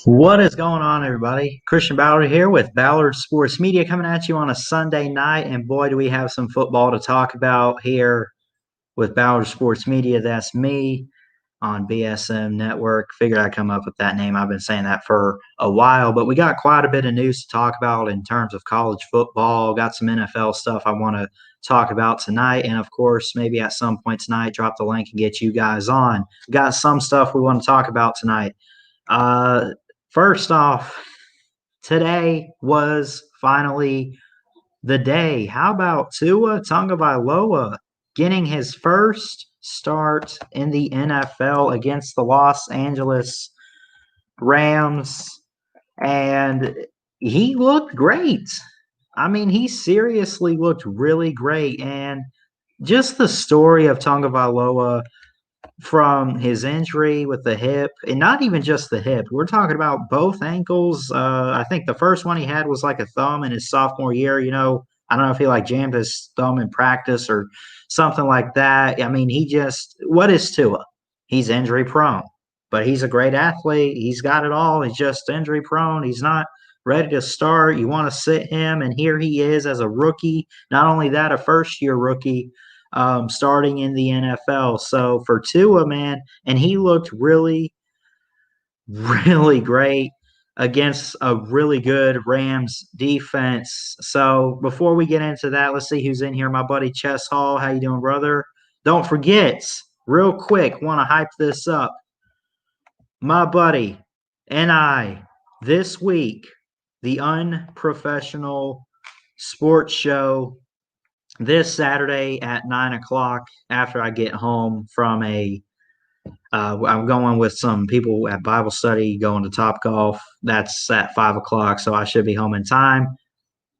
What is going on, everybody? Christian Ballard here with Ballard Sports Media coming at you on a Sunday night. And boy, do we have some football to talk about here with Ballard Sports Media. That's me on BSM Network. Figured I'd come up with that name. I've been saying that for a while, but we got quite a bit of news to talk about in terms of college football. Got some NFL stuff I want to talk about tonight. And of course, maybe at some point tonight, drop the link and get you guys on. Got some stuff we want to talk about tonight. First off, today was finally the day. How about Tua Tagovailoa getting his first start in the NFL against the Los Angeles Rams? And he looked great. I mean, he seriously looked really great. And just the story of Tagovailoa from his injury with the hip, and not even just the hip. We're talking about both ankles. I think the first one he had was like a thumb in his sophomore year. I don't know if he like jammed his thumb in practice or something like that. I mean, what is Tua? He's injury prone, but he's a great athlete. He's got it all. He's just injury prone. He's not ready to start. You want to sit him, and here he is as a rookie. Not only that, a first-year rookie starting in the NFL. So for Tua, man, and he looked really, really great against a really good Rams defense. So before we get into that, let's see who's in here. My buddy Chess Hall, how you doing, brother? Don't forget, real quick, want to hype this up. My buddy and I, this week, the Unprofessional Sports Show this Saturday at 9 o'clock after I get home from I'm going with some people at Bible study, going to Top Golf. That's at 5 o'clock, so I should be home in time.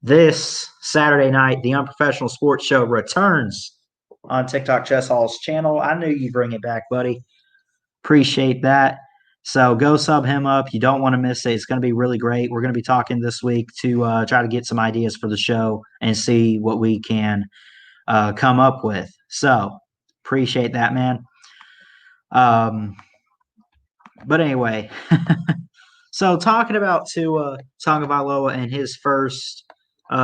This Saturday night, the Unprofessional Sports Show returns on TikTok Chess Hall's channel. I knew you'd bring it back, buddy. Appreciate that. So go sub him up. You don't want to miss it. It's going to be really great. We're going to be talking this week to try to get some ideas for the show and see what we can come up with. So appreciate that, man. But anyway, so talking about Tua Tagovailoa and his first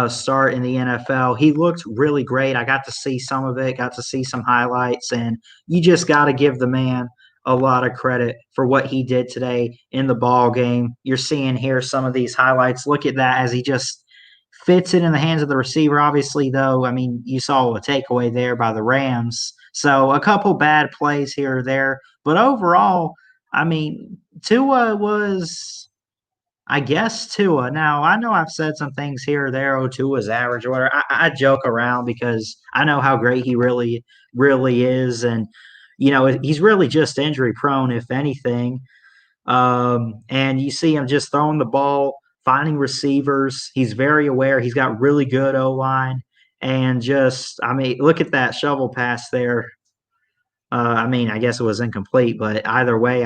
start in the NFL, he looked really great. I got to see some of it, got to see some highlights, and you just got to give the man a lot of credit for what he did today in the ball game. You're seeing here some of these highlights. Look at that as he just fits it in the hands of the receiver. Obviously, though, I mean, you saw a takeaway there by the Rams. So a couple bad plays here or there. But overall, I mean, Tua was, I guess, Tua. Now, I know I've said some things here or there, Tua's average or whatever. I joke around because I know how great he really, really is. And he's really just injury prone, if anything. And you see him just throwing the ball, finding receivers. He's very aware. He's got really good O-line. And look at that shovel pass there. I guess it was incomplete, but either way,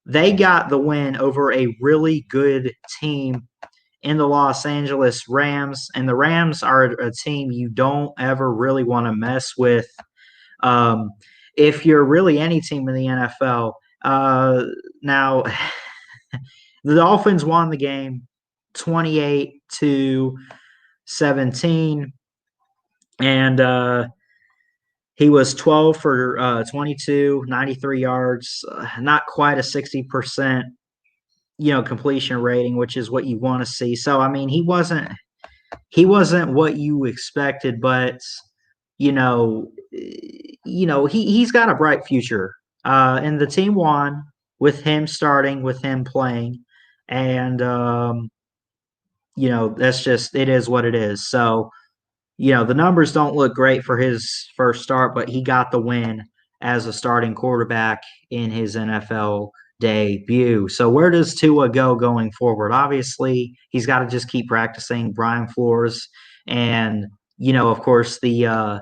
they got the win over a really good team in the Los Angeles Rams. And the Rams are a team you don't ever really want to mess with. If you're really any team in the NFL, now the Dolphins won the game 28-17, and he was 12 for 22, 93 yards, not quite a 60%, completion rating, which is what you want to see. So, I mean, he wasn't what you expected, but he's got a bright future. And the team won with him starting, with him playing. And, that's just, it is what it is. So, the numbers don't look great for his first start, but he got the win as a starting quarterback in his NFL debut. So where does Tua go going forward? Obviously, he's got to just keep practicing Brian Flores and, of course, the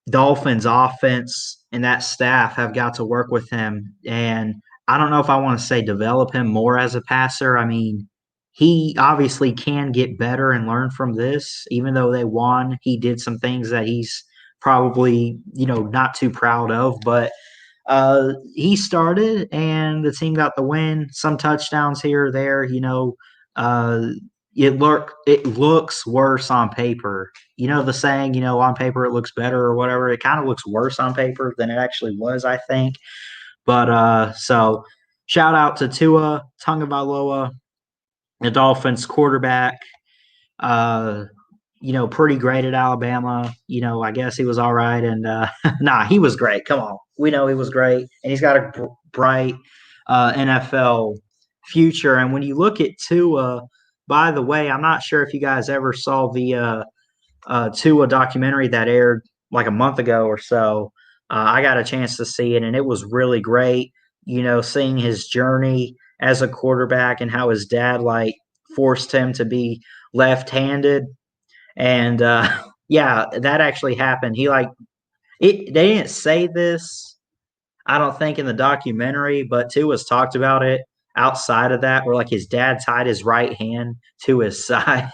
Dolphins offense and that staff have got to work with him. And I don't know if I want to say develop him more as a passer. I mean, he obviously can get better and learn from this. Even though they won, he did some things that he's probably, not too proud of. But He started, and the team got the win. Some touchdowns here or there. Uh, it looks worse on paper. You know the saying, on paper it looks better or whatever. It kind of looks worse on paper than it actually was, I think. But so shout out to Tua Tagovailoa, the Dolphins quarterback. Uh, pretty great at Alabama. I guess he was all right. And nah, he was great. Come on. We know he was great. And he's got a bright NFL future. And when you look at Tua, by the way, I'm not sure if you guys ever saw the Tua documentary that aired like a month ago or so. I got a chance to see it, and it was really great. Seeing his journey as a quarterback and how his dad like forced him to be left-handed, and yeah, that actually happened. He like it. They didn't say this, I don't think, in the documentary, but Tua's talked about it outside of that, where like his dad tied his right hand to his side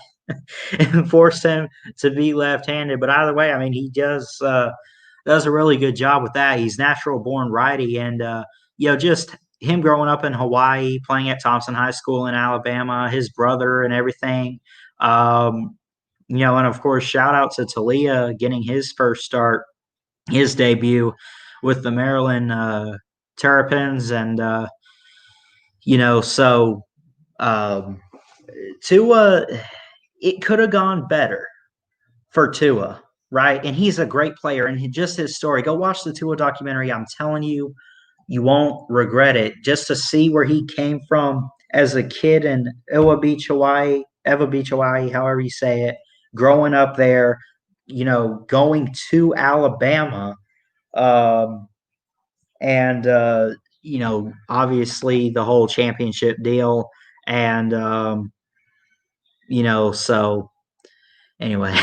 and forced him to be left-handed. But either way, I mean, he does a really good job with that. He's natural born righty, and just him growing up in Hawaii, playing at Thompson High School in Alabama, his brother and everything. And of course, shout out to Talia getting his first start, his debut with the Maryland Terrapins, and so Tua, it could have gone better for Tua, right? And he's a great player, and just his story. Go watch the Tua documentary. I'm telling you, you won't regret it. Just to see where he came from as a kid in Eva Beach, Hawaii, however you say it, growing up there, going to Alabama, and obviously the whole championship deal, and so anyway,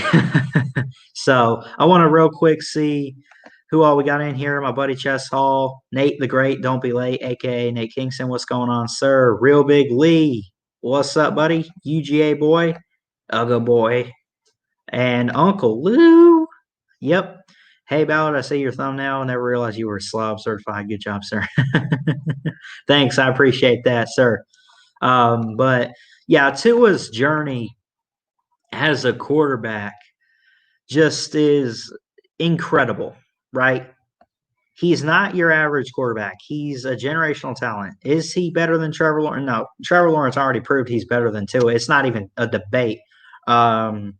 so I want to real quick see who all we got in here. My buddy Chess Hall, Nate the Great, don't be late, aka Nate Kingston. What's going on, sir? Real Big Lee, what's up, buddy? UGA boy, Ugga boy, and Uncle Lou. Yep. Hey, Ballard, I see your thumbnail. I never realized you were a slob certified. Good job, sir. Thanks. I appreciate that, sir. But yeah, Tua's journey as a quarterback just is incredible, right? He's not your average quarterback. He's a generational talent. Is he better than Trevor Lawrence? No, Trevor Lawrence already proved he's better than Tua. It's not even a debate. There's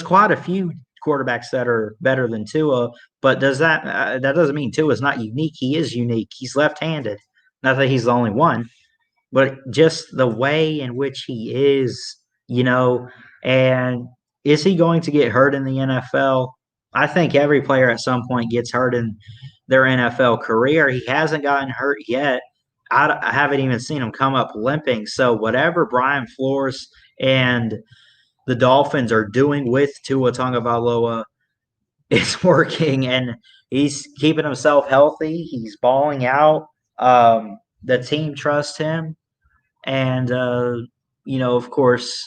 quite a few quarterbacks that are better than Tua, but that doesn't mean Tua is not unique. He is unique. He's left-handed. Not that he's the only one, but just the way in which he is, and is he going to get hurt in the NFL? I think every player at some point gets hurt in their NFL career. He hasn't gotten hurt yet. I haven't even seen him come up limping. So whatever Brian Flores and the Dolphins are doing with Tua Tagovailoa is working, and he's keeping himself healthy. He's balling out. The team trusts him, and of course,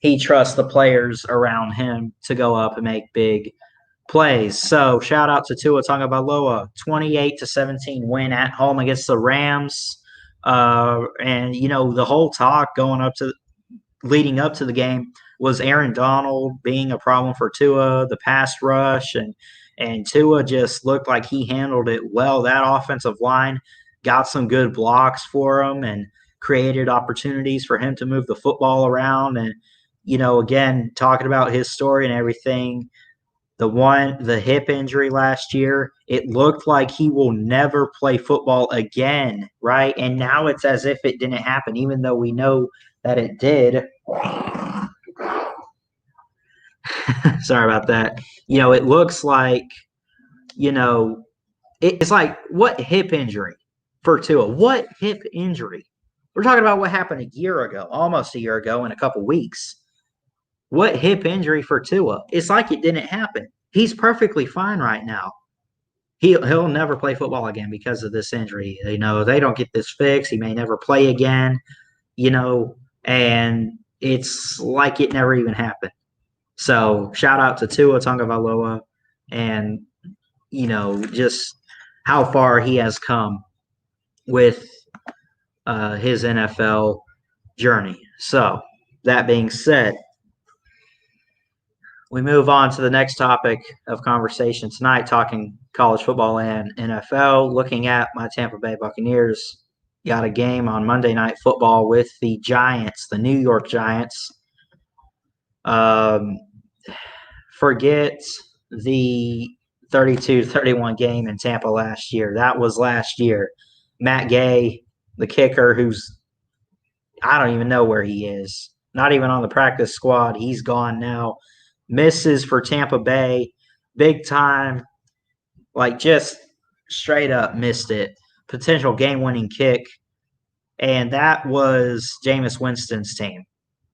he trusts the players around him to go up and make big plays. So shout out to Tua Tagovailoa, 28-17 win at home against the Rams. And the whole talk leading up to the game was Aaron Donald being a problem for Tua, the pass rush, and Tua just looked like he handled it well. That offensive line got some good blocks for him and created opportunities for him to move the football around. And again, talking about his story and everything, the hip injury last year, it looked like he will never play football again, right? And now it's as if it didn't happen, even though we know that it did. Sorry about that. It looks like, it's like, what hip injury for Tua? What hip injury? We're talking about what happened almost a year ago in a couple weeks. What hip injury for Tua? It's like it didn't happen. He's perfectly fine right now. He'll never play football again because of this injury. They don't get this fixed. He may never play again, and it's like it never even happened. So shout out to Tua Tagovailoa. and, just how far he has come with his NFL journey. So, that being said, we move on to the next topic of conversation tonight, talking college football and NFL. Looking at my Tampa Bay Buccaneers, got a game on Monday Night Football with the Giants, the New York Giants. Forget the 32-31 game in Tampa last year. That was last year. Matt Gay, the kicker, I don't even know where he is. Not even on the practice squad. He's gone now. Misses for Tampa Bay. Big time. Just straight up missed it. Potential game-winning kick. And that was Jameis Winston's team.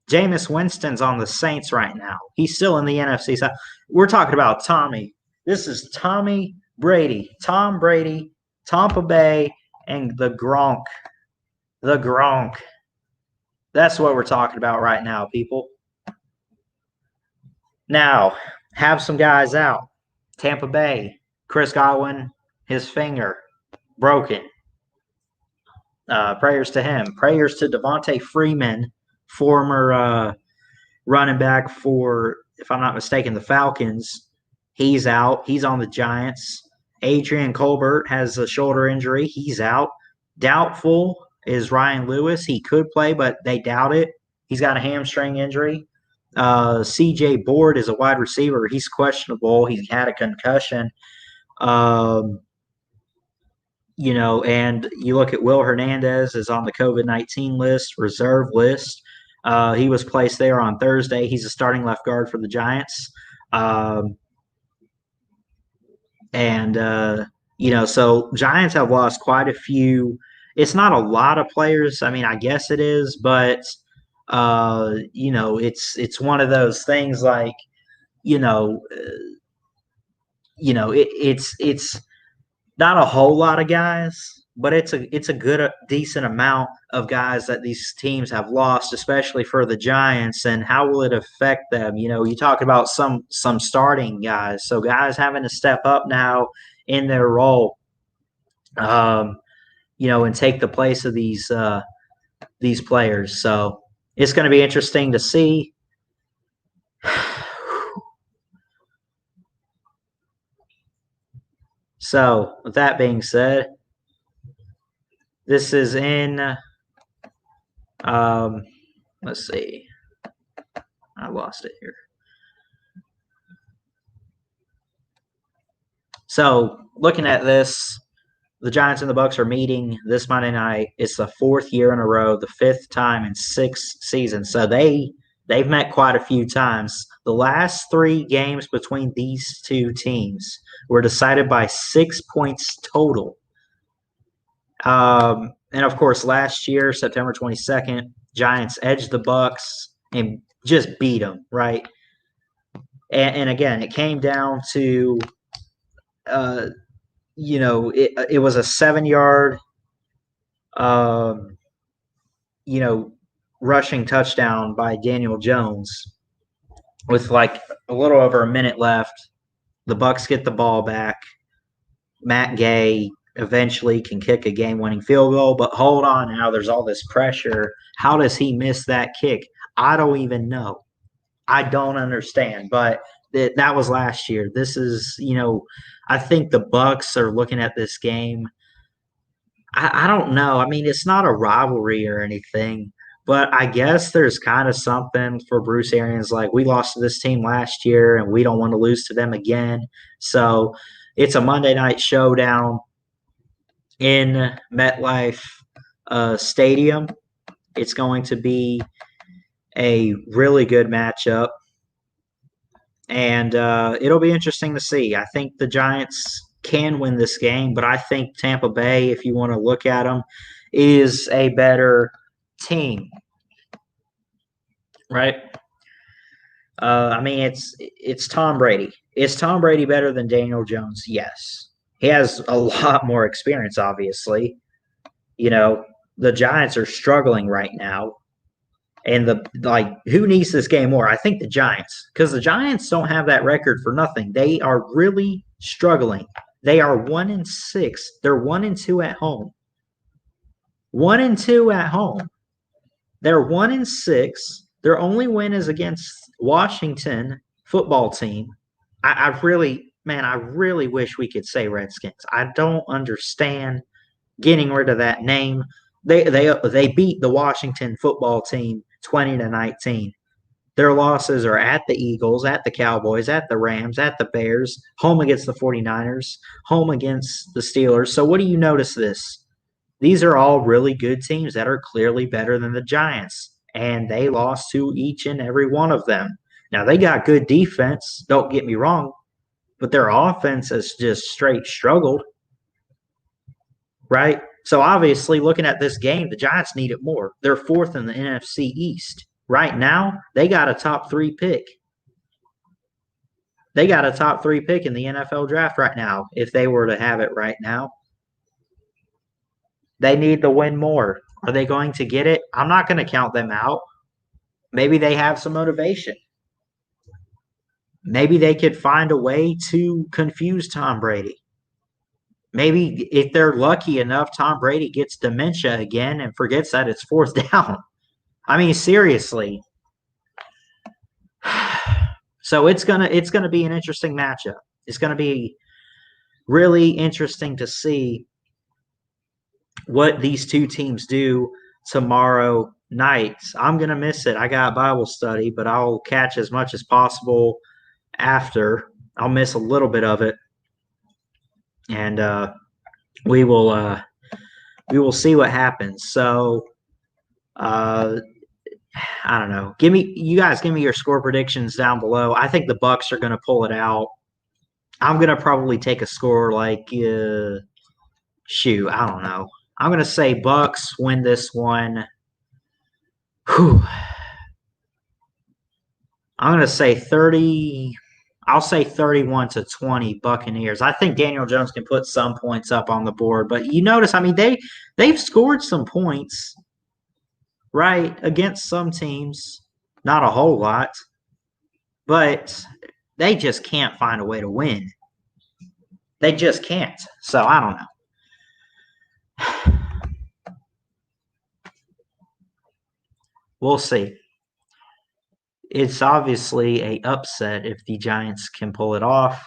Jameis Winston's on the Saints right now. He's still in the NFC side. We're talking about Tommy. This is Tommy Brady. Tom Brady, Tampa Bay, and the Gronk. The Gronk. That's what we're talking about right now, people. Now, have some guys out. Tampa Bay, Chris Godwin, his finger broken. Prayers to him. Prayers to Devontae Freeman, former running back for, if I'm not mistaken, the Falcons. He's out. He's on the Giants. Adrian Colbert has a shoulder injury. He's out. Doubtful is Ryan Lewis. He could play, but they doubt it. He's got a hamstring injury. C.J. Board is a wide receiver. He's questionable. He had a concussion. And you look at Will Hernandez is on the COVID-19 list, reserve list. He was placed there on Thursday. He's a starting left guard for the Giants. So Giants have lost quite a few. It's not a lot of players. I mean, I guess it is, but it's one of those things it's not a whole lot of guys, but it's a good, decent amount of guys that these teams have lost, especially for the Giants. And how will it affect them? You talk about some starting guys, so guys having to step up now in their role, and take the place of these players. So it's going to be interesting to see. So, with that being said, this is in, let's see. I lost it here. So, looking at this, the Giants and the Bucs are meeting this Monday night. It's the fourth year in a row, the fifth time in 6 seasons. So, they've met quite a few times. The last 3 games between these two teams were decided by 6 points total. And, of course, last year, September 22nd, Giants edged the Bucs and just beat them, right? And again, it came down to, it was a 7-yard, rushing touchdown by Daniel Jones with a little over a minute left. The Bucs get the ball back. Matt Gay eventually can kick a game-winning field goal, but hold on now. There's all this pressure. How does he miss that kick? I don't even know. I don't understand, but that was last year. This is, I think the Bucs are looking at this game. I don't know. I mean, it's not a rivalry or anything, but I guess there's kind of something for Bruce Arians. We lost to this team last year, and we don't want to lose to them again. So it's a Monday night showdown in MetLife Stadium. It's going to be a really good matchup, and it'll be interesting to see. I think the Giants can win this game, but I think Tampa Bay, if you want to look at them, is a better team, right? I mean, it's Tom Brady. Is Tom Brady better than Daniel Jones? Yes. He has a lot more experience, obviously. The Giants are struggling right now, And who needs this game more? I think the Giants, because the Giants don't have that record for nothing. They are really struggling. They are 1-6. They're 1-2 at home. 1-2 at home. They're 1-6. Their only win is against Washington football team. I really wish we could say Redskins. I don't understand getting rid of that name. They beat the Washington football team 20-19. Their losses are at the Eagles, at the Cowboys, at the Rams, at the Bears, home against the 49ers, home against the Steelers. So what do you notice this? These are all really good teams that are clearly better than the Giants, and they lost to each and every one of them. Now, they got good defense, don't get me wrong, but their offense has just straight struggled, right? So, obviously, looking at this game, the Giants need it more. They're fourth in the NFC East. Right now, they got a top 3 pick. They got a top 3 pick in the NFL draft right now, if they were to have it right now. They need to win more. Are they going to get it? I'm not going to count them out. Maybe they have some motivation. Maybe they could find a way to confuse Tom Brady. Maybe if they're lucky enough, Tom Brady gets dementia again and forgets that it's fourth down. I mean, seriously. So it's gonna be an interesting matchup. It's gonna be really interesting to see what these two teams do tomorrow night. I'm gonna miss it. I got Bible study, but I'll catch as much as possible after. I'll miss a little bit of it, and we will see what happens. So, I don't know. You guys give me your score predictions down below. I think the Bucs are going to pull it out. I'm going to probably take a score like I don't know. I'm going to say Bucs win this one. I'm going to say 30. I'll say 31-20 Buccaneers. I think Daniel Jones can put some points up on the board, but you notice, I mean, they've scored some points, right, against some teams. Not a whole lot, but they just can't find a way to win. They just can't. So I don't know. We'll see. It's obviously an upset if the Giants can pull it off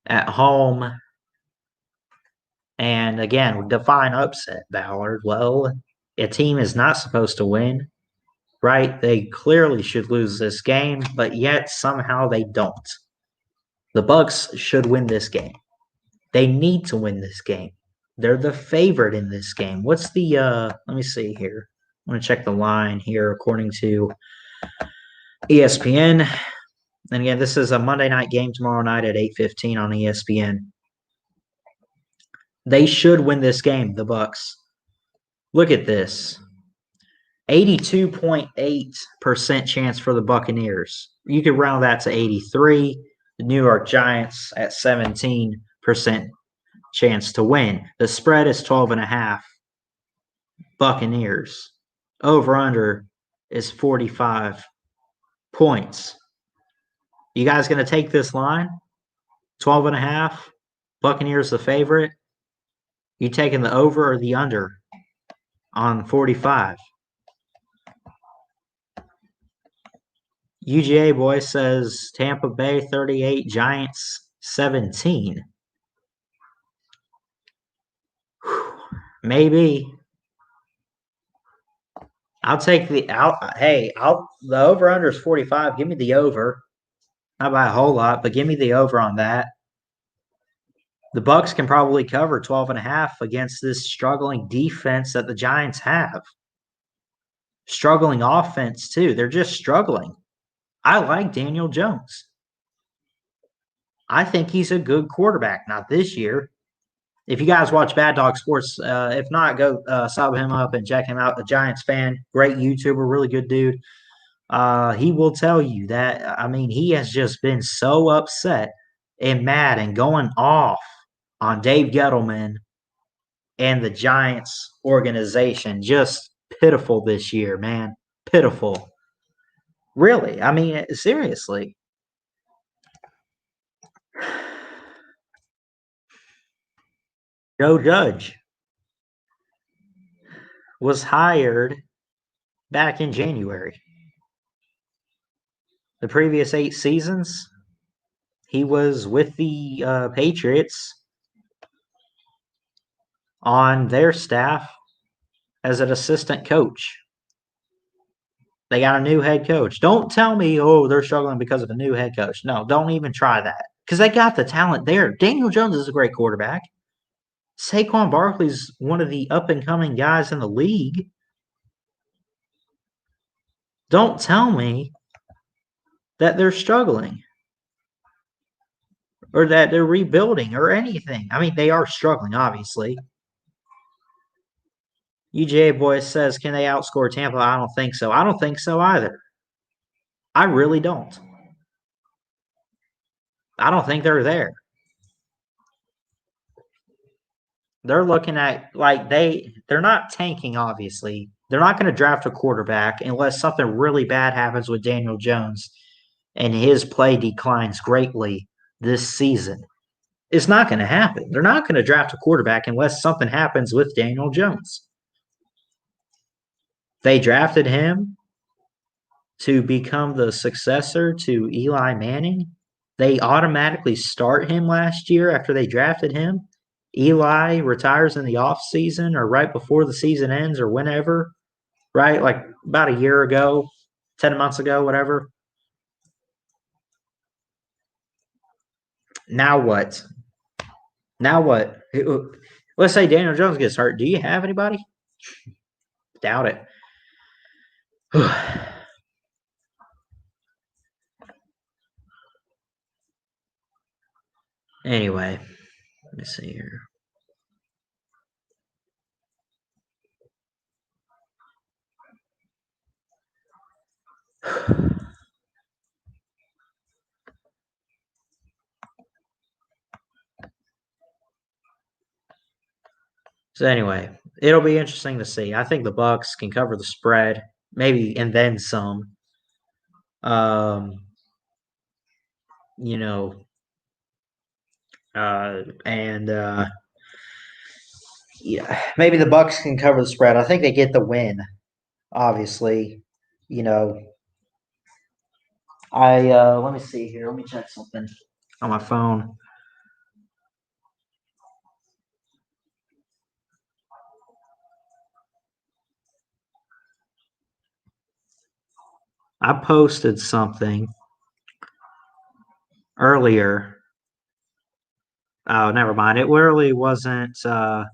at home. And again, define upset, Ballard. Well, a team is not supposed to win, right? They clearly should lose this game, but yet somehow they don't. The Bucs should win this game. They need to win this game. They're the favorite in this game. What's the let me see here. I'm going to check the line here according to ESPN. And again, this is a Monday night game tomorrow night at 8:15 on ESPN. They should win this game, the Bucs. Look at this. 82.8% chance for the Buccaneers. You could round that to 83. The New York Giants at 17% chance to win. The spread is 12.5. Buccaneers. Over-under is 45 points. You guys going to take this line? 12.5. Buccaneers the favorite. You taking the over or the under on 45? UGA boy says Tampa Bay 38, Giants 17. Maybe. I'll take the over under is 45. Give me the over. Not by a whole lot, but give me the over on that. The Bucs can probably cover 12.5 against this struggling defense that the Giants have. Struggling offense too. They're just struggling. I like Daniel Jones. I think he's a good quarterback. Not this year. If you guys watch Bad Dog Sports, if not, go sub him up and check him out. A Giants fan, great YouTuber, really good dude. He will tell you that, I mean, he has just been so upset and mad and going off on Dave Gettleman and the Giants organization. Just pitiful this year, man. pitiful. Really, I mean, seriously. Joe Judge was hired back in January. The previous 8 seasons, he was with the Patriots on their staff as an assistant coach. They got a new head coach. Don't tell me, oh, they're struggling because of a new head coach. No, don't even try that because they got the talent there. Daniel Jones is a great quarterback. Saquon Barkley's one of the up-and-coming guys in the league. Don't tell me that they're struggling or that they're rebuilding or anything. I mean, they are struggling, obviously. UGA Boy says, can they outscore Tampa? I don't think so. I don't think so either. I really don't. I don't think they're there. They're looking at like they're not tanking, obviously. They're not going to draft a quarterback unless something really bad happens with Daniel Jones and his play declines greatly this season. It's not going to happen. They're not going to draft a quarterback unless something happens with Daniel Jones. They drafted him to become the successor to Eli Manning. They automatically start him last year after they drafted him. Eli retires in the offseason or right before the season ends or whenever, right? Like about a year ago, 10 months ago, whatever. Now what? Now what? Let's say Daniel Jones gets hurt. Do you have anybody? Doubt it. Anyway, let me see here. So anyway, it'll be interesting to see. I think the Bucs can cover the spread, maybe, and then some. You know, and yeah, maybe the Bucs can cover the spread. I think they get the win. Obviously, you know, let me see here. Let me check something on my phone. I posted something earlier. Oh, never mind. It really wasn't. It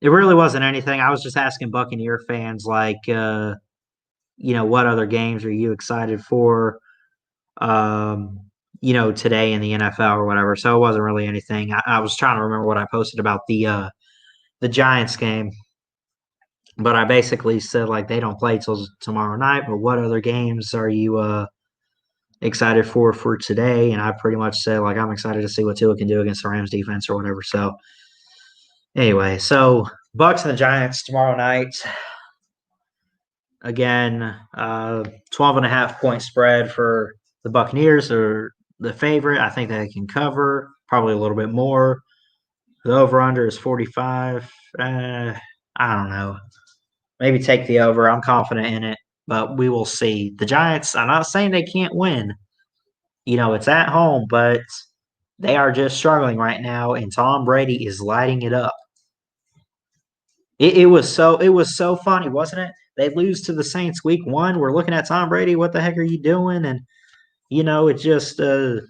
really wasn't anything. I was just asking Buccaneer fans, like, what other games are you excited for? Today in the NFL or whatever. So it wasn't really anything. I was trying to remember what I posted about the Giants game, but I basically said like they don't play till tomorrow night. But what other games are you excited for today? And I pretty much said like I'm excited to see what Tua can do against the Rams defense or whatever. So anyway, so Bucs and the Giants tomorrow night. Again, 12.5 point spread for the Buccaneers are the favorite. I think they can cover probably a little bit more. The over-under is 45. I don't know. Maybe take the over. I'm confident in it, but we will see. The Giants, I'm not saying they can't win. It's at home, but they are just struggling right now, and Tom Brady is lighting it up. It was so funny, wasn't it? They lose to the Saints week 1. We're looking at Tom Brady. What the heck are you doing? And it just well,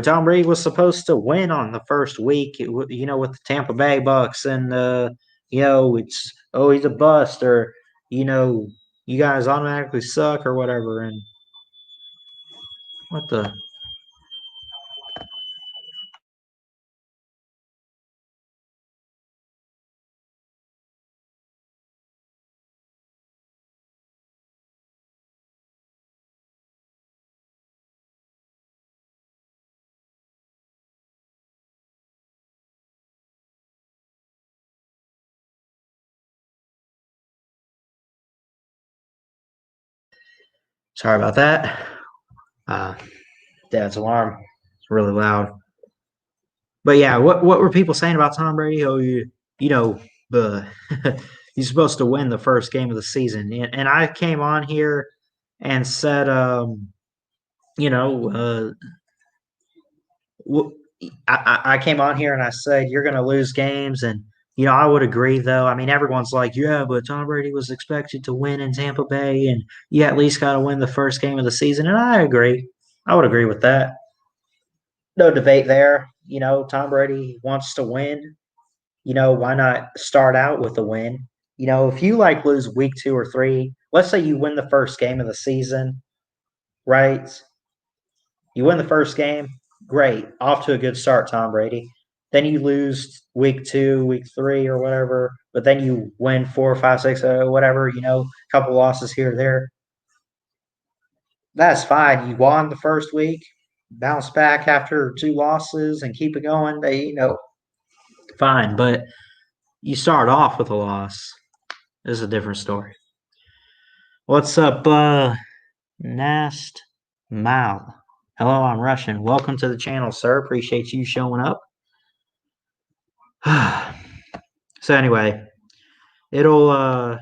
Tom Brady was supposed to win on the first week. With the Tampa Bay Bucs, and it's he's a bust, or you guys automatically suck or whatever. And what the Sorry about that. Dad's alarm. It's really loud. But yeah, what were people saying about Tom Brady? Oh, the he's supposed to win the first game of the season, and I came on here and said, you know, I came on here and I said you're going to lose games, and I would agree though. I mean, everyone's like, yeah, but Tom Brady was expected to win in Tampa Bay, and you at least got to win the first game of the season, and I agree. I would agree with that. No debate there. Tom Brady wants to win. Why not start out with a win? If you lose week 2 or 3, let's say you win the first game of the season, right? You win the first game, great. Off to a good start, Tom Brady. Then you lose week 2, week 3, or whatever, but then you win 4, 5, 6, whatever, a couple losses here or there. That's fine. You won the first week, bounce back after 2 losses and keep it going. Fine. But you start off with a loss. This is a different story. What's up, Nast Mal? Hello, I'm Russian. Welcome to the channel, sir. Appreciate you showing up. So anyway, it'll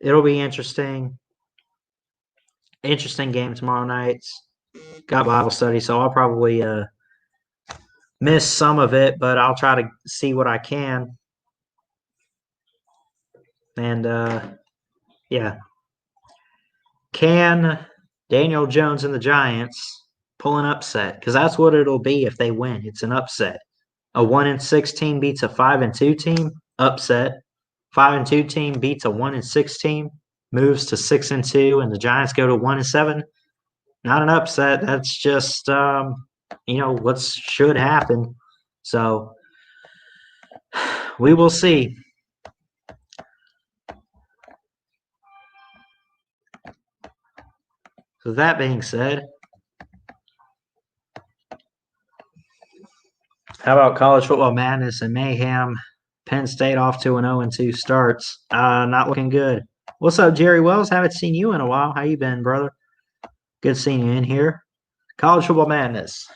be interesting. Interesting game tomorrow night. Got Bible study, so I'll probably miss some of it, but I'll try to see what I can. And yeah. Can Daniel Jones and the Giants pull an upset? Because that's what it'll be if they win. It's an upset. A 1-6 team beats a 5-2 team. Upset. 5-2 team beats a 1-6 team. Moves to 6-2, and the Giants go to 1-7. Not an upset. That's just what should happen. So we will see. So that being said, how about college football madness and mayhem? Penn State off to an 0-2 starts. Not looking good. What's up, Jerry Wells? Haven't seen you in a while. How you been, brother? Good seeing you in here. College football madness.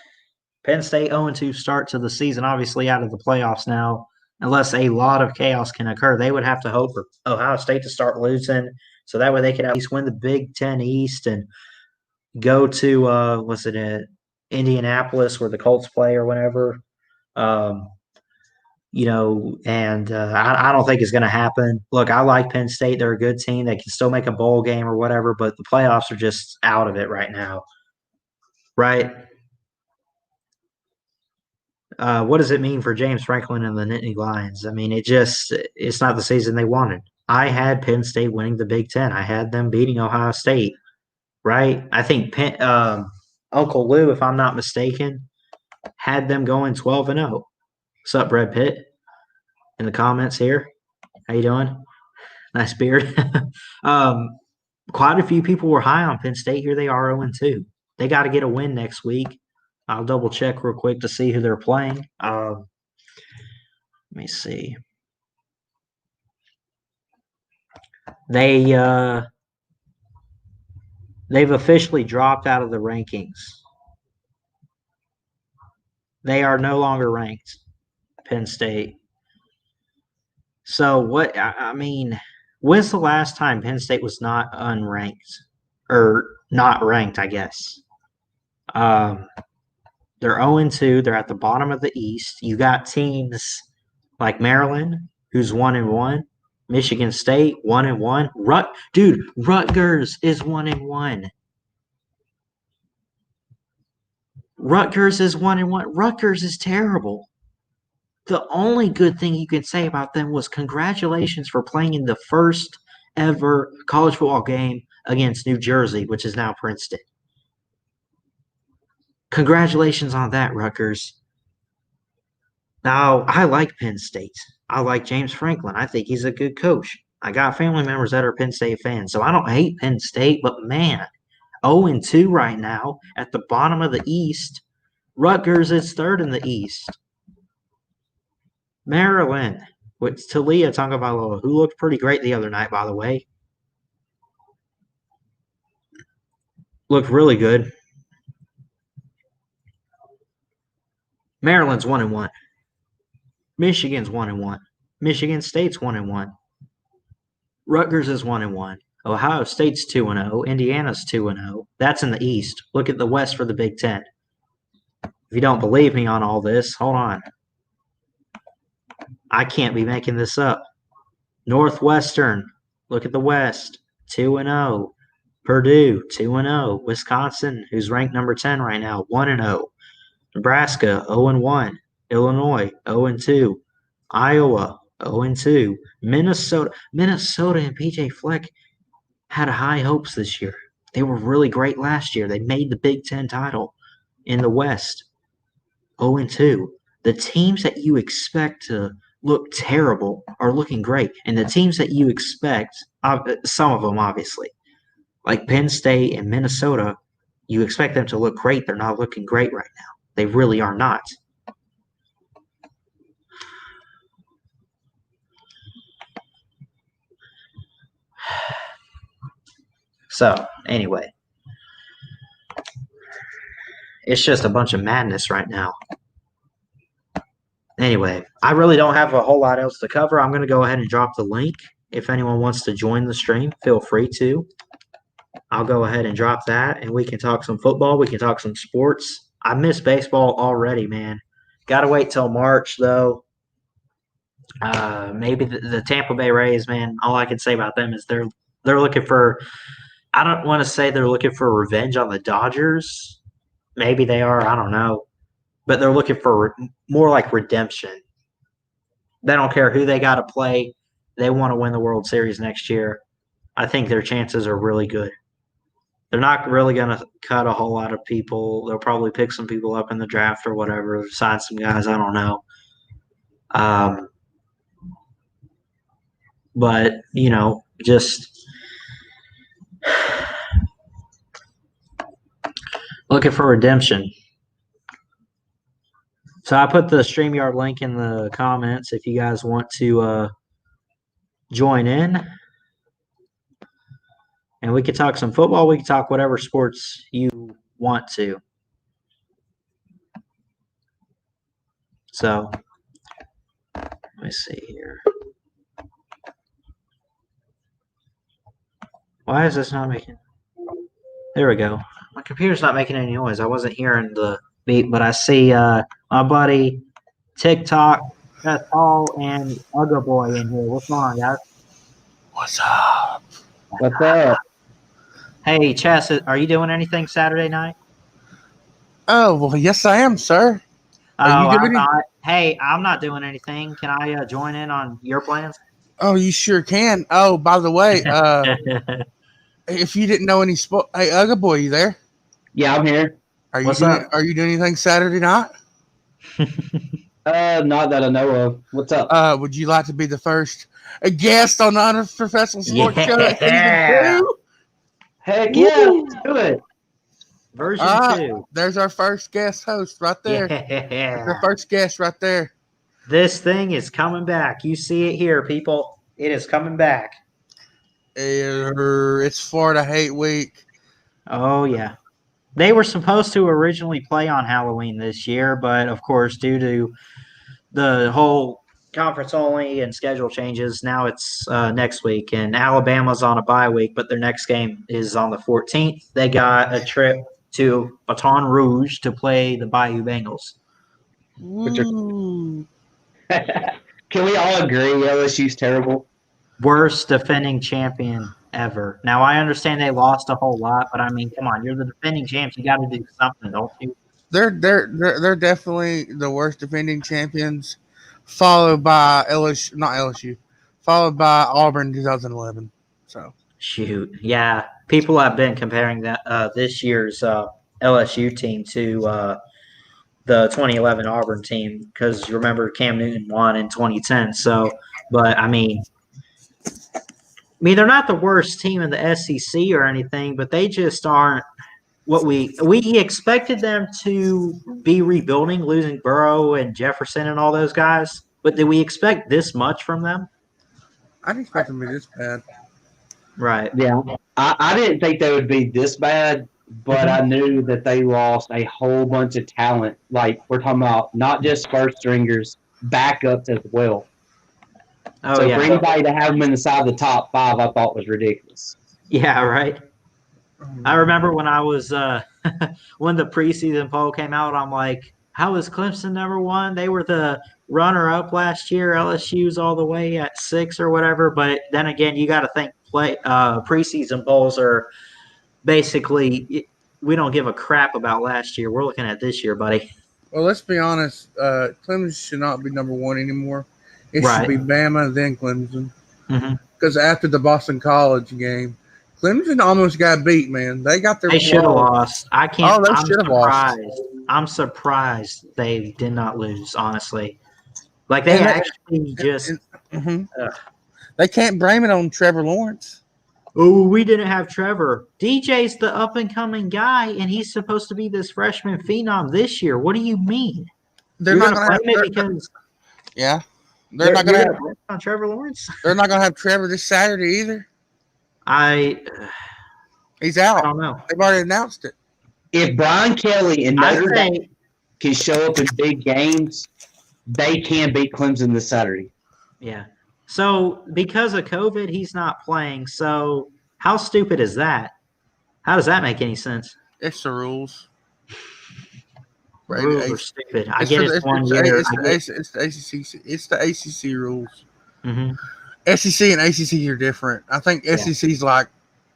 Penn State 0-2 start to the season, obviously out of the playoffs now, unless a lot of chaos can occur. They would have to hope for Ohio State to start losing, so that way they could at least win the Big Ten East and go to Indianapolis where the Colts play or whatever. I don't think it's going to happen. Look, I like Penn State. They're a good team. They can still make a bowl game or whatever, but the playoffs are just out of it right now. Right? What does it mean for James Franklin and the Nittany Lions? I mean, it's not the season they wanted. I had Penn State winning the Big Ten. I had them beating Ohio State, right? I think Uncle Lou, if I'm not mistaken, had them going 12-0. What's up, Brad Pitt? In the comments here. How you doing? Nice beard. Quite a few people were high on Penn State. Here they are 0-2. They got to get a win next week. I'll double check real quick to see who they're playing. Let me see. They've officially dropped out of the rankings. They are no longer ranked, Penn State. So when's the last time Penn State was not unranked or not ranked, I guess? They're 0-2. They're at the bottom of the East. You got teams like Maryland, who's 1-1. Michigan State, 1-1. Rutgers is 1-1. Rutgers is 1-1. Rutgers is terrible. The only good thing you can say about them was congratulations for playing in the first ever college football game against New Jersey, which is now Princeton. Congratulations on that, Rutgers. Now, I like Penn State. I like James Franklin. I think he's a good coach. I got family members that are Penn State fans, so I don't hate Penn State, but man, 0-2 right now at the bottom of the East. Rutgers is third in the East. Maryland with Talia Tagovailoa, who looked pretty great the other night, by the way. looked really good. Maryland's 1-1. Michigan's 1-1. Michigan State's 1-1. Rutgers is 1-1. Ohio State's 2-0. Indiana's 2-0. That's in the East. Look at the West for the Big Ten. If you don't believe me on all this, hold on. I can't be making this up. Northwestern, look at the West, 2-0. Purdue, 2-0. Wisconsin, who's ranked number 10 right now, 1-0. Nebraska, 0-1. Illinois, 0-2. Iowa, 0-2. Minnesota and PJ Fleck had high hopes this year. They were really great last year. They made the Big Ten title in the West, 0-2. The teams that you expect to look terrible are looking great. And the teams that you expect, some of them obviously, like Penn State and Minnesota, you expect them to look great. They're not looking great right now. They really are not. So, anyway, it's just a bunch of madness right now. Anyway, I really don't have a whole lot else to cover. I'm going to go ahead and drop the link. If anyone wants to join the stream, feel free to. I'll go ahead and drop that, and we can talk some football. We can talk some sports. I miss baseball already, man. Got to wait till March, though. Maybe the Tampa Bay Rays, man, all I can say about them is they're looking for – I don't want to say they're looking for revenge on the Dodgers. Maybe they are. I don't know. But they're looking for more like redemption. They don't care who they got to play. They want to win the World Series next year. I think their chances are really good. They're not really going to cut a whole lot of people. They'll probably pick some people up in the draft or whatever, sign some guys. I don't know. But, just looking for redemption. So I put the StreamYard link in the comments if you guys want to join in. And we could talk some football. We could talk whatever sports you want to. So, let me see here. Why is this not making – there we go. My computer's not making any noise. I wasn't hearing the beep, but I see my buddy TikTok, Beth Hall, and Ugga Boy in here. What's going on, guys? What's up? What's up? Hey, Chess, are you doing anything Saturday night? Oh, well, yes, I am, sir. I'm not. Hey, I'm not doing anything. Can I join in on your plans? Oh, you sure can. Oh, by the way, if you didn't know any sport, hey, Ugga Boy, you there? Yeah, I'm here. Are you doing anything Saturday night? Not that I know of. What's up? Would you like to be the first guest on the Unprofessional Sports Show at Season 2? Heck yeah, let's do it. Version 2. There's our first guest host right there. Yeah. Our first guest right there. This thing is coming back. You see it here, people. It is coming back. It's Florida Hate Week. Oh, yeah. They were supposed to originally play on Halloween this year, but, of course, due to the whole conference only and schedule changes, now it's next week. And Alabama's on a bye week, but their next game is on the 14th. They got a trip to Baton Rouge to play the Bayou Bengals. Can we all agree LSU's terrible? Worst defending champion ever. Now, I understand they lost a whole lot, but, I mean, come on. You're the defending champs. You got to do something, don't you? They're definitely the worst defending champions, followed by followed by Auburn in 2011. So shoot, yeah, people have been comparing that this year's LSU team to the 2011 Auburn team because remember Cam Newton won in 2010. So, but I mean, they're not the worst team in the SEC or anything, but they just aren't. What we expected them to be rebuilding, losing Burrow and Jefferson and all those guys, but did we expect this much from them? I didn't expect them to be this bad. Right. Yeah. I didn't think they would be this bad, but I knew that they lost a whole bunch of talent. Like, we're talking about not just first stringers, backups as well. Oh, So yeah. for anybody to have them inside the top 5, I thought was ridiculous. Yeah, right. I remember when I was when the preseason poll came out, I'm like, how is Clemson #1? They were the runner-up last year. LSU's all the way at 6 or whatever. But then again, you got to think preseason polls are basically we don't give a crap about last year. We're looking at this year, buddy. Well, let's be honest. Clemson should not be #1 anymore. It Right. should be Bama, then Clemson. Mhm. Because after the Boston College game, Clemson almost got beat, man. They got their They should have blow. lost. I can't. Oh, they I'm should have lost. surprised. I'm surprised they did not lose. Honestly, like they And actually just. They can't blame it on Trevor Lawrence. Oh, we didn't have Trevor. DJ's the up and coming guy, and he's supposed to be this freshman phenom this year. What do you mean? They're You're not going going to to blame have it because yeah. They're not going to have on Trevor Lawrence. They're not going to have Trevor this Saturday either. He's out. I don't know. They've already announced it. If Brian Kelly and Notre Dame can show up in big games, they can beat Clemson this Saturday. Yeah. So because of COVID, he's not playing. So how stupid is that? How does that make any sense? It's the rules. Rules are stupid. I get it's 1 year. It's the ACC rules. Mm-hmm. SEC and ACC are different. I think SEC's like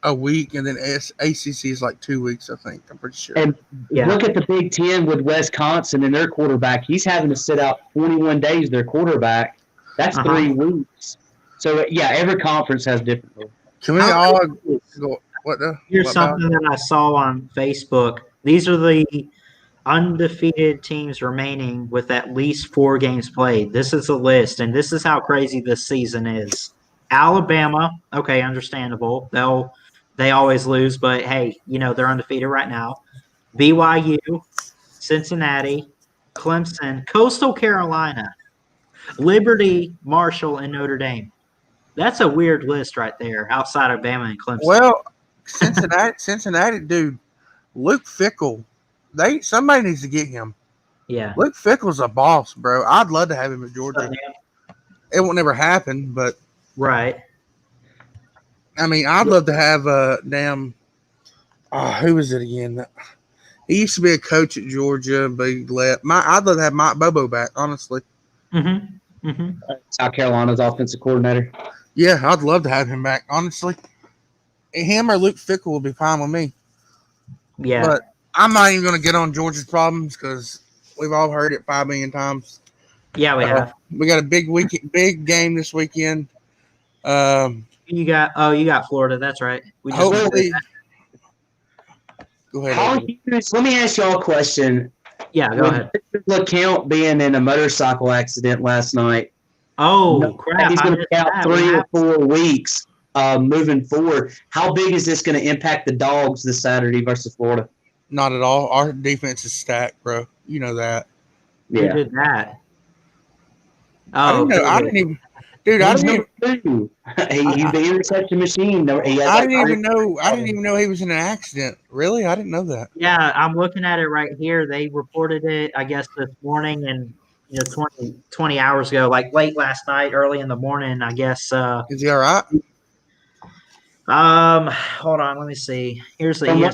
a week, and then ACC is like 2 weeks. I think I'm pretty sure. And look at the Big Ten with Wisconsin and their quarterback. He's having to sit out 21 days. Their quarterback. That's 3 weeks. So every conference has different rules. Can we all go? Here's something that I saw on Facebook. These are the undefeated teams remaining with at least 4 games played. This is a list, and this is how crazy this season is. Alabama, okay, understandable. They always lose, but hey, they're undefeated right now. BYU, Cincinnati, Clemson, Coastal Carolina, Liberty, Marshall, and Notre Dame. That's a weird list right there, outside of Bama and Clemson. Well, Cincinnati, dude, Luke Fickell. Somebody needs to get him. Yeah. Luke Fickell's a boss, bro. I'd love to have him at Georgia. It won't never happen, but right. I mean, I'd love to have who was it again? He used to be a coach at Georgia, but he left. I'd love to have Mike Bobo back, honestly. Mm-hmm. Mm-hmm. South Carolina's offensive coordinator. Yeah, I'd love to have him back, honestly. Him or Luke Fickell would be fine with me. Yeah. But I'm not even going to get on Georgia's problems because we've all heard it 5 million times. Yeah, we have. We got a big game this weekend. You got Florida. That's right. Hopefully. Go ahead. Let me ask y'all a question. Yeah, go ahead. LeCount being in a motorcycle accident last night. Oh, crap. He's going to be out 3 or 4 weeks moving forward. How big is this going to impact the Dogs this Saturday versus Florida? Not at all. Our defense is stacked, bro. You know that. Yeah. Who did that? Oh, I didn't even. Dude, I didn't even. He's the interception machine. I didn't even know he was in an accident. Really? I didn't know that. Yeah, I'm looking at it right here. They reported it, I guess, this morning and 20 hours ago, like late last night, early in the morning, I guess. Is he all right? Hold on, let me see. Here's the he's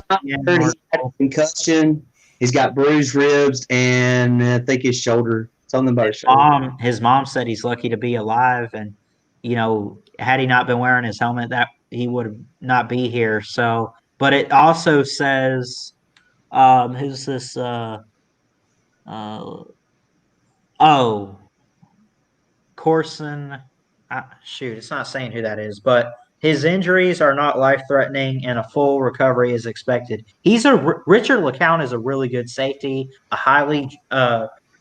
had a concussion. He's got bruised ribs and I think his shoulder. Something about his shoulder. His mom said he's lucky to be alive, and had he not been wearing his helmet, that he would not be here. So, but it also says, who's this? Corson. Shoot, it's not saying who that is, but his injuries are not life-threatening, and a full recovery is expected. Richard LeCount is a really good safety, a highly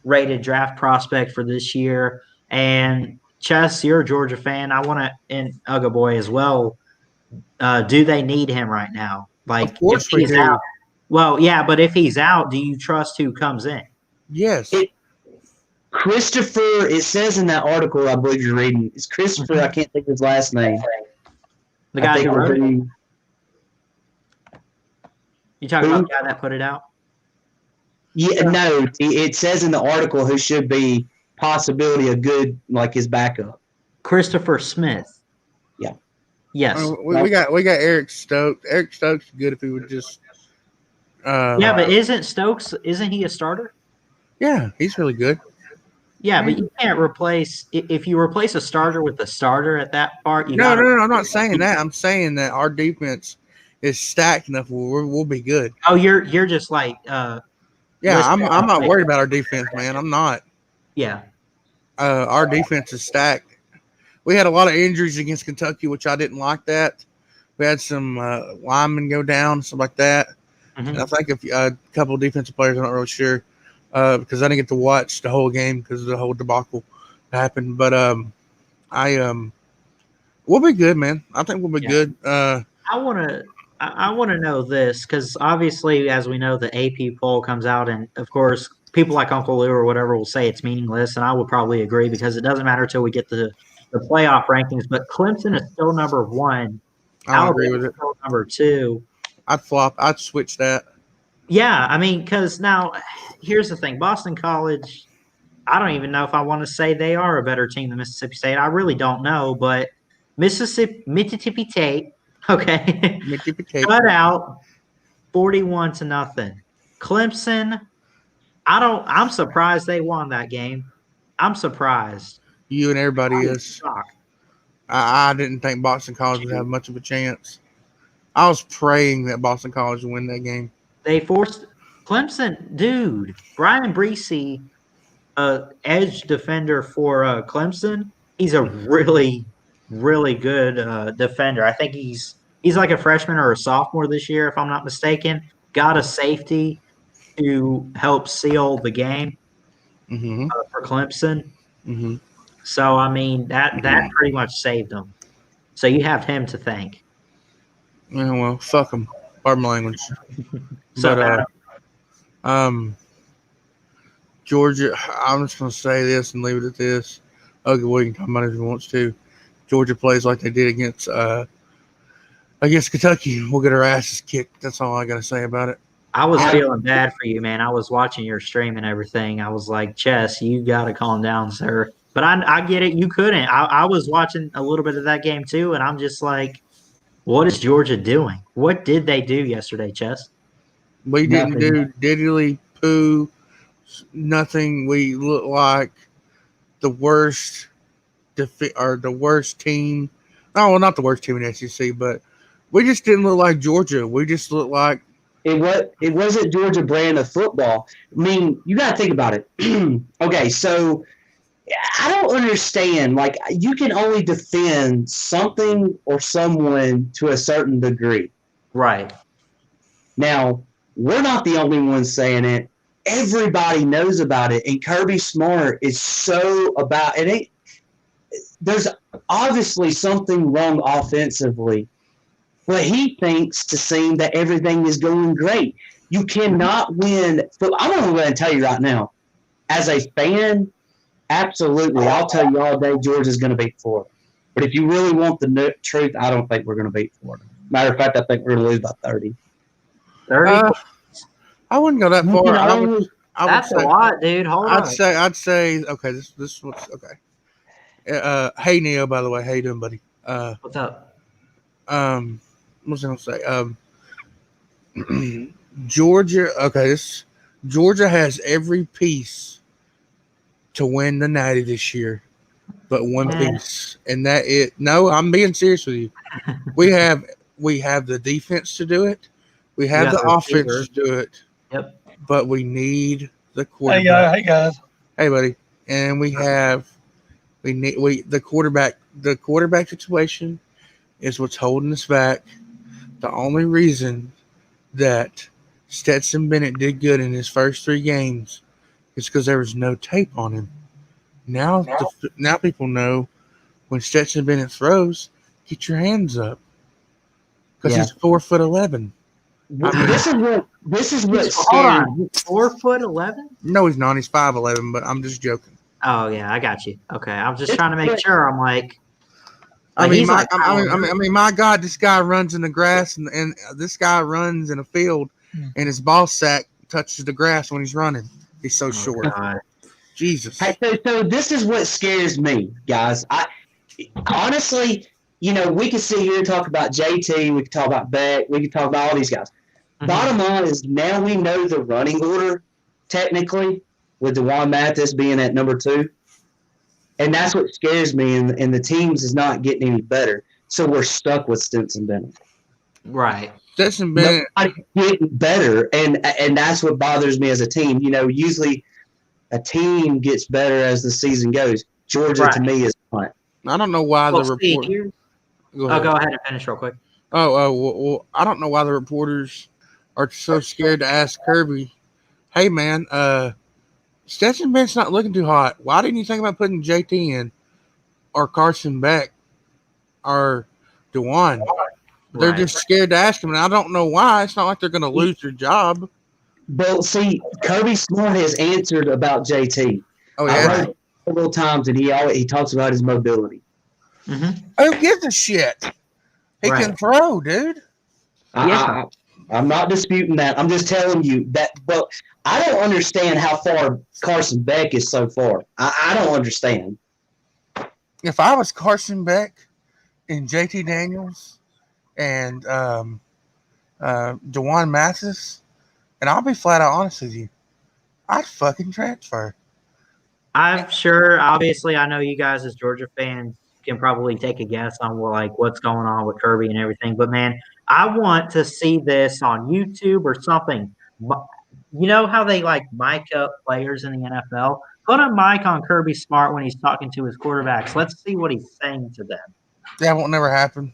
rated draft prospect for this year. And Chess, you're a Georgia fan. I want to, and Ugga Boy as well. Do they need him right now? Like, of course if he's out. Well, yeah, but if he's out, do you trust who comes in? Yes. Christopher, it says in that article I believe you're reading, it's Christopher, I can't think of his last name. The guy who wrote it? You talking about the guy that put it out? Yeah, no. It says in the article who should be possibility a good like his backup. Christopher Smith. Yeah. Yes. We got Eric Stokes. Eric Stokes is good if he would just. Yeah, but isn't he a starter? Yeah, he's really good. Yeah, but you can't replace if you replace a starter with a starter at that part. No. I'm not saying that. I'm saying that our defense is stacked enough where we'll be good. Oh, you're just like. Yeah, I'm not worried about our defense, man. I'm not. Yeah. Our defense is stacked. We had a lot of injuries against Kentucky, which I didn't like that. We had some linemen go down, stuff like that. Mm-hmm. And I think a couple of defensive players, I'm not really sure, because I didn't get to watch the whole game because of the whole debacle happened. But we'll be good, man. I think we'll be good. I want to know this because obviously, as we know, the AP poll comes out, and of course, people like Uncle Lou or whatever will say it's meaningless, and I would probably agree because it doesn't matter until we get the playoff rankings. But Clemson is still number 1. I agree with it. Still number 2. I'd switch that. Yeah, I mean, because now here's the thing: Boston College. I don't even know if I want to say they are a better team than Mississippi State. I really don't know, but Mississippi State. Okay. Cut out 41-0. Clemson, I'm surprised they won that game. I'm surprised. You and everybody is. Shocked. I didn't think Boston College would have much of a chance. I was praying that Boston College would win that game. They forced Clemson, dude. Brian Breesy, edge defender for Clemson. He's a really, really good defender. I think he's like a freshman or a sophomore this year, if I'm not mistaken. Got a safety to help seal the game for Clemson. Mm-hmm. So, I mean, that pretty much saved them. So you have him to thank. Yeah, well, fuck them. Pardon my language. So, Georgia, I'm just going to say this and leave it at this. Okay, well, you can talk about it if you want to. Georgia plays like they did against Kentucky. We'll get our asses kicked. That's all I got to say about it. I was feeling bad for you, man. I was watching your stream and everything. I was like, Chess, you got to calm down, sir. But I get it. You couldn't. I was watching a little bit of that game, too, and I'm just like, what is Georgia doing? What did they do yesterday, Chess? We didn't do diddly poo, nothing. We look like the worst the worst team. Oh, well, not the worst team in the SEC, but we just didn't look like Georgia. We just looked like it wasn't Georgia brand of football. I mean, you got to think about it. Okay, so I don't understand. Like, you can only defend something or someone to a certain degree. Right. Now, we're not the only ones saying it. Everybody knows about it, and Kirby Smart is so about it. There's obviously something wrong offensively, but he thinks to seem that everything is going great. You cannot win. I'm going to go ahead and tell you right now, as a fan, absolutely, I'll tell you all day Georgia's going to beat Florida. But if you really want the truth, I don't think we're going to beat Florida. Matter of fact, I think we're going to lose by 30. 30? I wouldn't go that far. That's a lot, dude. Hold on. I'd say okay. This was okay. Hey Neo, by the way, how you doing, buddy? What's up? What was I gonna say? Georgia. Okay, Georgia has every piece to win the Natty this year, but one piece, and that it. No, I'm being serious with you. We have the defense to do it. We have the offense to do it. Yep. But we need the quarterback. Hey guys. Hey buddy. And we need the quarterback. The quarterback situation is what's holding us back. The only reason that Stetson Bennett did good in his first 3 games is because there was no tape on him. Now people know when Stetson Bennett throws, get your hands up because he's 4'11". This is what Hold on. 4'11"? No, he's not. He's 5'11", but I'm just joking. Oh yeah, I got you. Okay, I'm just trying to make sure. I'm like, I mean, my God, this guy runs in the grass, and this guy runs in a field and his ball sack touches the grass when he's running. He's so short. God. Jesus. Hey, so this is what scares me, guys. I honestly, we could sit here and talk about JT, we could talk about Beck, we could talk about all these guys. Mhm. Bottom line is now we know the running order, technically, with DeJuan Mathis being at number 2. And that's what scares me, and the teams is not getting any better. So we're stuck with Stetson Bennett. Right. Stetson Bennett. Nobody's getting better, and that's what bothers me as a team. Usually a team gets better as the season goes. Georgia, to me, is not. I don't know why Well, the report. go ahead and finish real quick. Well, I don't know why the reporters are so scared to ask Kirby, hey, man, Stetson Bennett's not looking too hot. Why didn't you think about putting JT in or Carson Beck or DeJuan? They're just scared to ask him, and I don't know why. It's not like they're going to lose their job. But see, Kirby Smart has answered about JT. Oh, I yeah. read it several times, and he talks about his mobility. Mm-hmm. Who gives a shit? He can throw, dude. I'm not disputing that. I'm just telling you that. But I don't understand how far Carson Beck is so far. I don't understand. If I was Carson Beck and JT Daniels and DeJuan Mathis, and I'll be flat out honest with you, I'd fucking transfer. I'm sure, obviously, I know you guys as Georgia fans can probably take a guess on what's going on with Kirby and everything. But, man, I want to see this on YouTube or something. You know how they, mic up players in the NFL? Put a mic on Kirby Smart when he's talking to his quarterbacks. Let's see what he's saying to them. That won't never happen.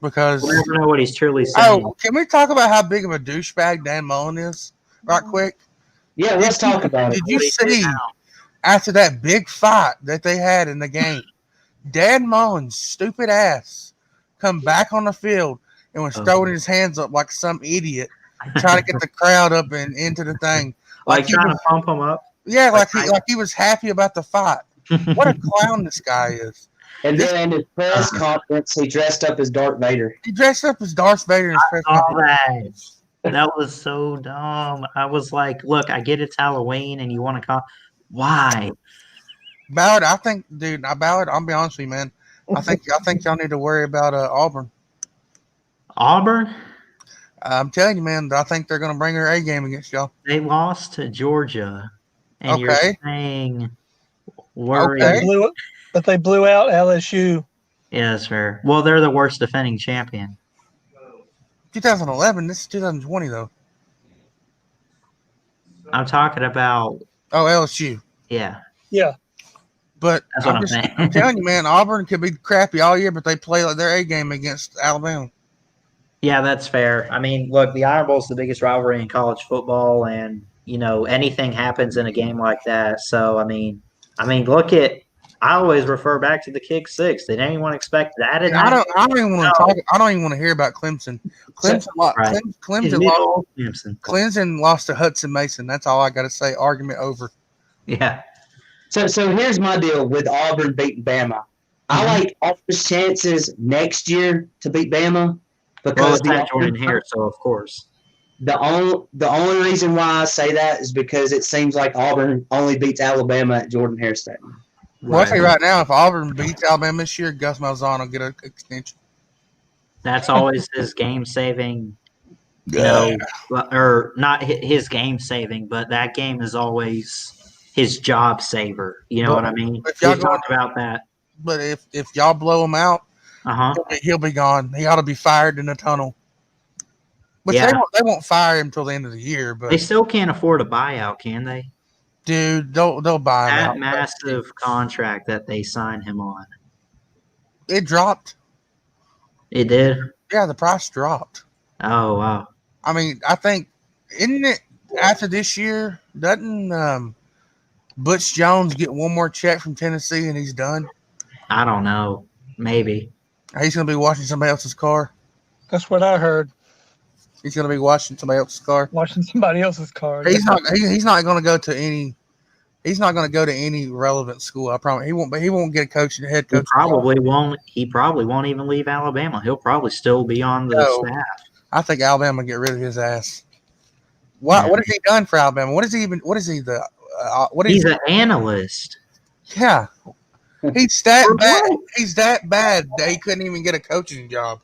Because we'll never know what he's truly saying. Oh, can we talk about how big of a douchebag Dan Mullen is right quick? Yeah, let's talk about it. Did you see after that big fight that they had in the game, Dan Mullen's stupid ass come back on the field and was throwing his hands up like some idiot, trying to get the crowd up and into the thing. Like trying to pump him up? Yeah, like he was happy about the fight. What a clown this guy is. And then in his press conference, he dressed up as Darth Vader. He dressed up as Darth Vader in his press conference. That was so dumb. I was like, look, I get it's Halloween and you want to call. Why? Ballard, I think, dude, Ballard, I'll be honest with you, man. I think y'all need to worry about Auburn. Auburn? I'm telling you, man, I think they're going to bring their A game against y'all. They lost to Georgia. And you're saying worry. But they blew out LSU. Yeah, that's fair. Well, they're the worst defending champion. 2011. This is 2020, though. I'm talking about. Oh, LSU. Yeah. Yeah. But that's what I'm saying. I'm telling you, man, Auburn could be crappy all year, but they play like their A game against Alabama. Yeah, that's fair. I mean, look, the Iron Bowl is the biggest rivalry in college football, and anything happens in a game like that. So, I mean, look at. I always refer back to the kick six. Did anyone expect that? I don't even want to talk. I don't even want to hear about Clemson. Clemson lost to Hudson Mason. That's all I got to say. Argument over. Yeah. So here's my deal with Auburn beating Bama. I like Auburn's chances next year to beat Bama because Jordan here. So of course. The only reason why I say that is because it seems like Auburn only beats Alabama at Jordan Hare Stadium. Well, I'll tell you right now, if Auburn beats Alabama this year, Gus Malzahn will get an extension. That's always his game-saving, or not his game-saving, but that game is always his job saver. You know what I mean? We talked about that. But if y'all blow him out, he'll be gone. He ought to be fired in the tunnel. But they won't fire him until the end of the year. But they still can't afford a buyout, can they? Dude, they'll buy him out. That massive contract that they signed him on. It dropped. It did? Yeah, the price dropped. Oh, wow. I mean, I think, isn't it after this year, doesn't Butch Jones get one more check from Tennessee and he's done? I don't know. Maybe. He's going to be washing somebody else's car. That's what I heard. He's going to be washing somebody else's car. Washing somebody else's car. He's not going to go to any. He's not going to go to any relevant school. I promise. He won't. But he won't get a coach and head coach. He probably won't even leave Alabama. He'll probably still be on the staff. I think Alabama get rid of his ass. What has he done for Alabama? What is he? He's an analyst. Yeah, he's that bad. He's that bad that he couldn't even get a coaching job.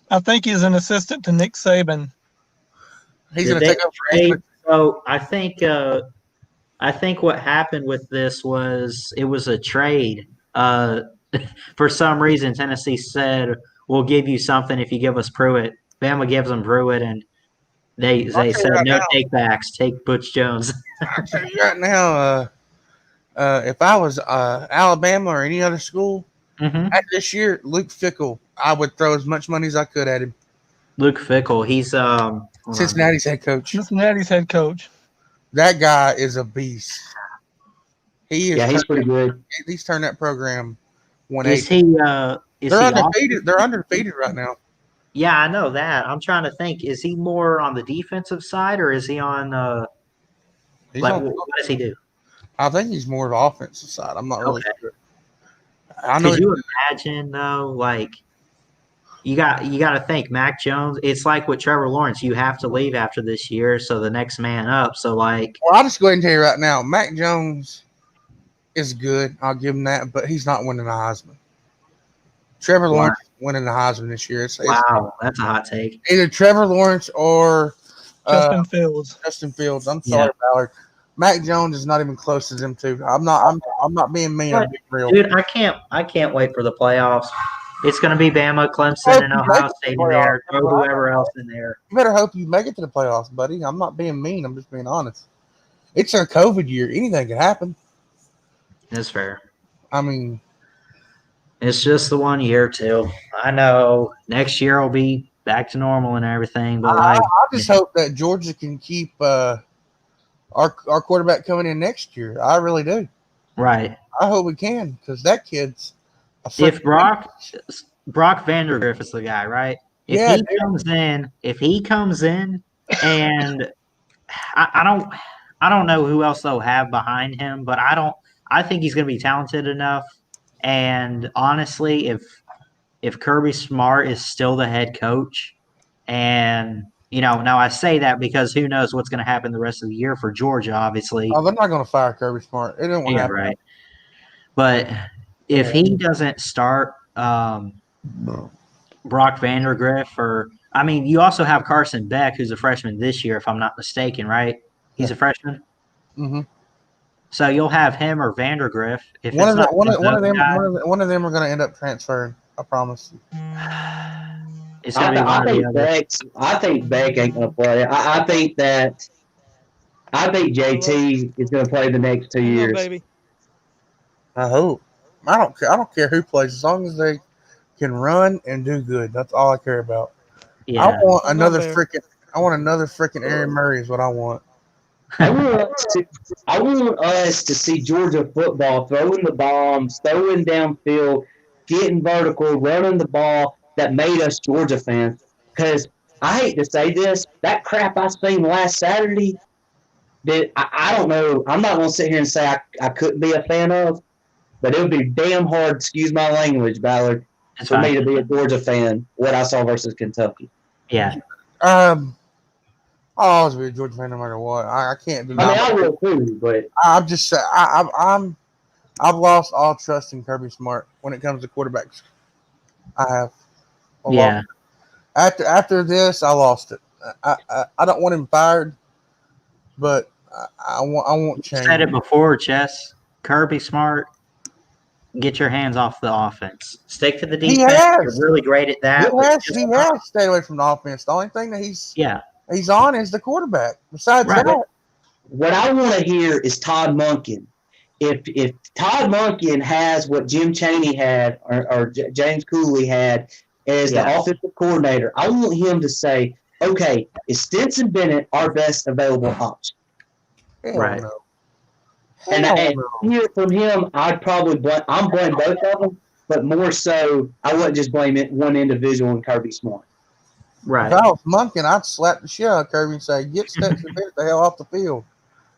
I think he's an assistant to Nick Saban. He's going to take over. So I think what happened with this was it was a trade. For some reason, Tennessee said, "We'll give you something if you give us Pruitt." Bama gives them Pruitt, and they said no take-backs. Take Butch Jones. I'll tell you right now, if I was Alabama or any other school after this year, Luke Fickell, I would throw as much money as I could at him. Luke Fickell, he's Cincinnati's head coach. That guy is a beast. He is. Yeah, he's pretty good. He's turned that program 180. They're undefeated. They're undefeated right now. Yeah, I know that. I'm trying to think. Is he more on the defensive side, or is he on? What does he do? I think he's more of the offensive side. I'm not really sure. I know. Could you imagine though? Like, you got to think Mac Jones. It's like with Trevor Lawrence. You have to leave after this year, so the next man up. So like, well, I'll just go ahead and tell you right now, Mac Jones is good. I'll give him that, but he's not winning the Heisman. Trevor Lawrence is winning the Heisman this year. Wow, that's a hot take. Either Trevor Lawrence or Justin Fields. Justin Fields. I'm sorry, Ballard. Mac Jones is not even close to them two. I'm not being mean. I'm being real. Dude, I can't wait for the playoffs. It's going to be Bama, Clemson, and Ohio State in there. Throw whoever else in there. You better hope you make it to the playoffs, buddy. I'm not being mean. I'm just being honest. It's a COVID year. Anything can happen. That's fair. I mean, it's just the 1 year, too. I know next year will be back to normal and everything, but I just hope that Georgia can keep our quarterback coming in next year. I really do. Right. I hope we can, because that kid's if Brock Vandergriff is the guy, right? If he comes in and I don't know who else they'll have behind him, but I think he's going to be talented enough. And honestly, if Kirby Smart is still the head coach, and now I say that because who knows what's going to happen the rest of the year for Georgia, obviously. Oh, they're not going to fire Kirby Smart. It didn't want to happen. Right. But if he doesn't start Brock Vandergriff, you also have Carson Beck, who's a freshman this year, if I'm not mistaken, right? He's a freshman. Mm-hmm. So you'll have him or Vandergriff. If one of them are going to end up transferring. I promise. It's going to be one of the others. I think Beck ain't going to play. I think JT is going to play the next 2 years. Baby. I hope. I don't care who plays as long as they can run and do good. That's all I care about. Yeah. I want another freaking Aaron Murray is what I want. I want us to see Georgia football throwing the bombs, throwing downfield, getting vertical, running the ball that made us Georgia fans. Because I hate to say this, that crap I seen last Saturday, that I don't know. I'm not going to sit here and say I couldn't be a fan of, but it would be damn hard, excuse my language, Ballard, for me to be a Georgia fan, what I saw versus Kentucky. Yeah. I'll always be a Georgia fan no matter what. I can't deny. I will too, but I'm just saying I've lost all trust in Kirby Smart when it comes to quarterbacks. I have. Yeah. After this, I lost it. I don't want him fired, but I want change. You said it before, Chess. Kirby Smart, get your hands off the offense. Stick to the defense. You're really great at that. He has stayed away from the offense. The only thing that he's on is the quarterback. Besides that, what I want to hear is Todd Monken. If Todd Monken has what Jim Chaney had or James Cooley had as the offensive coordinator, I want him to say, okay, is Stetson Bennett our best available option? Right. And hear from him, I'd probably blame both of them, but more so, I wouldn't just blame one individual in Kirby Smart. Right. If I was Monken, I'd slap the shit out of Kirby and say, get Stetson Bennett the hell off the field.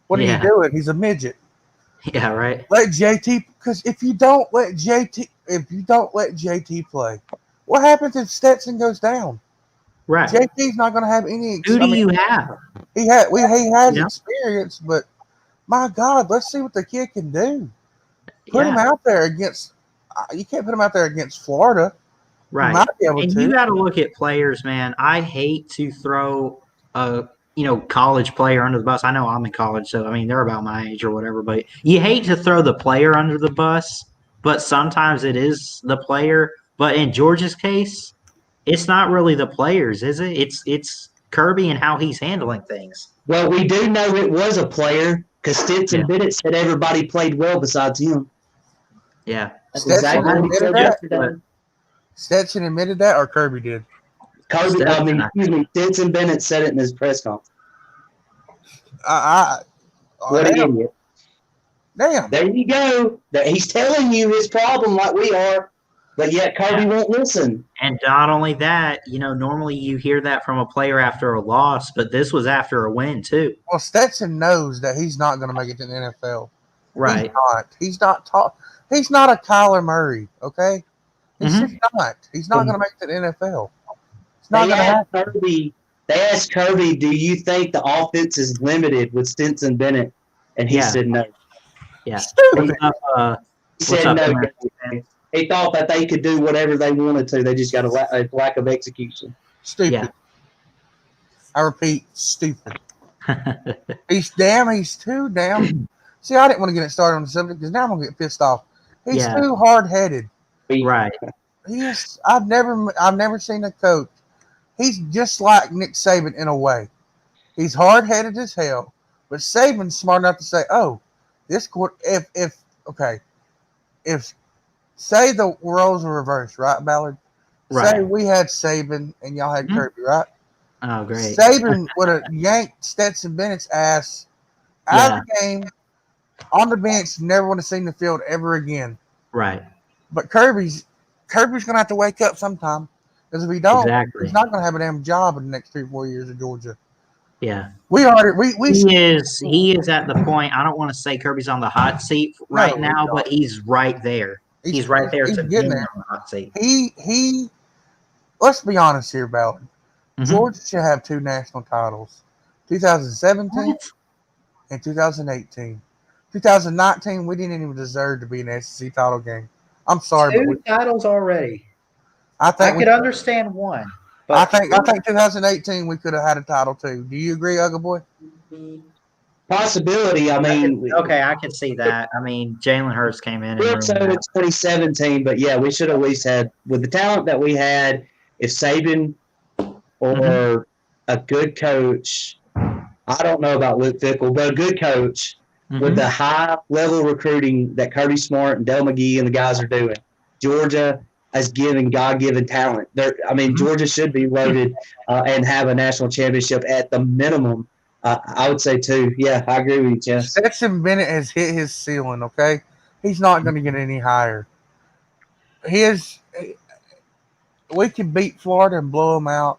What are you doing? He's a midget. Yeah, right. Let JT, because if you don't let JT play, what happens if Stetson goes down? Right. JP's not going to have any. Who do you have? He has Yeah. experience, but my God, let's see what the kid can do. Put him out there against. You can't put him out there against Florida. Right. He might be able And to. you got to look at players, man. I hate to throw a college player under the bus. I know I'm in college, so I mean they're about my age or whatever. But you hate to throw the player under the bus, but sometimes it is the player. But in Georgia's case, it's not really the players, is it? It's Kirby and how he's handling things. Well, we do know it was a player because Stetson Bennett said everybody played well besides him. Yeah. That's exactly what he said yesterday. Stetson admitted that, or Kirby did? Stetson Bennett said it in his press conference. What an idiot. Damn. There you go. He's telling you his problem like we are, but yet Kirby won't listen. And not only that, normally you hear that from a player after a loss, but this was after a win too. Well, Stetson knows that he's not going to make it to the NFL. Right. He's not He's not a Kyler Murray, okay? He's just not. He's not going to make it to the NFL. It's not going to happen. They asked Kirby, do you think the offense is limited with Stetson Bennett? And he said no. Yeah. Stupid. He said no. He thought that they could do whatever they wanted to. They just got a lack of execution. Stupid. Yeah. I repeat, stupid. He's too damn. See, I didn't want to get it started on the subject because now I'm going to get pissed off. He's too hard-headed. Right. I've never seen a coach. He's just like Nick Saban in a way. He's hard-headed as hell, but Saban's smart enough to say, "Oh, this court. If say the roles are reversed, right, Ballard? Right. Say we had Saban and y'all had Kirby, right? Oh, great. Saban would have yanked Stetson Bennett's ass out of the game on the bench. Never would have seen the field ever again. Right. But Kirby's going to have to wake up sometime. Because if he don't, he's not going to have a damn job in the next 3 or 4 years in Georgia. Yeah. He is at the point. I don't want to say Kirby's on the hot seat right now, but he's right there. He's right there to get on the hot seat. He let's be honest here, Ballard. Georgia should have 2 national titles. 2017 and 2018. 2019, we didn't even deserve to be in the SEC title game. I'm sorry. 2 titles already. I could understand one. But I think 2018 we could have had a title too. Do you agree, Ugga Boy? Possibility. I mean, I can see that. I mean, Jalen Hurts came in. It's 2017, but yeah, we should at least had with the talent that we had. If Saban or a good coach, I don't know about Luke Fickell, but a good coach with the high level recruiting that Kirby Smart and Del McGee and the guys are doing, Georgia has given God-given talent. Georgia should be loaded and have a national championship at the minimum. I would say 2. Yeah, I agree with you, Jess. Stetson Bennett has hit his ceiling, okay? He's not going to get any higher. We could beat Florida and blow them out.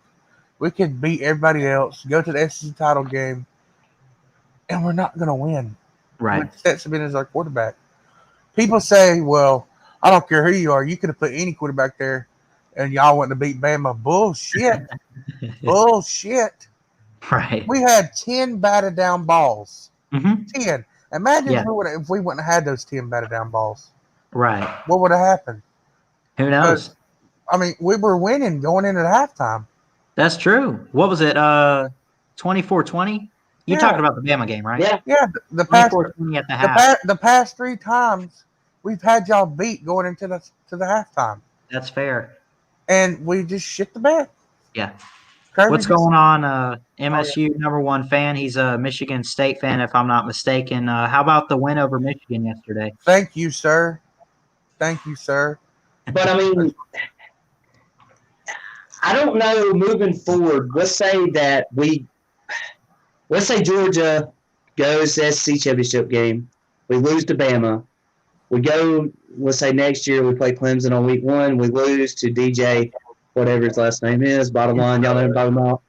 We could beat everybody else, go to the SEC title game, and we're not going to win. Right. Stetson Bennett is our quarterback. People say, well, I don't care who you are. You could have put any quarterback there, and y'all wouldn't have beat Bama. Bullshit. Bullshit. Right. We had 10 batted down balls. 10. Imagine if we wouldn't have had those 10 batted down balls. Right. What would have happened? Who knows? We were winning going into halftime. That's true. What was it? 24-20? You're talking about the Bama game, right? Yeah. The past 24-20 at the half. The past 3 times we've had y'all beat going into the halftime. That's fair. And we just shit the bed. Yeah. Kirby What's going on? MSU #1 fan. He's a Michigan State fan, if I'm not mistaken. How about the win over Michigan yesterday? Thank you, sir. But I don't know moving forward. Let's say Georgia goes to the SEC championship game. We lose to Bama. We go, let's say next year we play Clemson on week 1. We lose to DJ, whatever his last name is. Bottom line, y'all know what I'm talking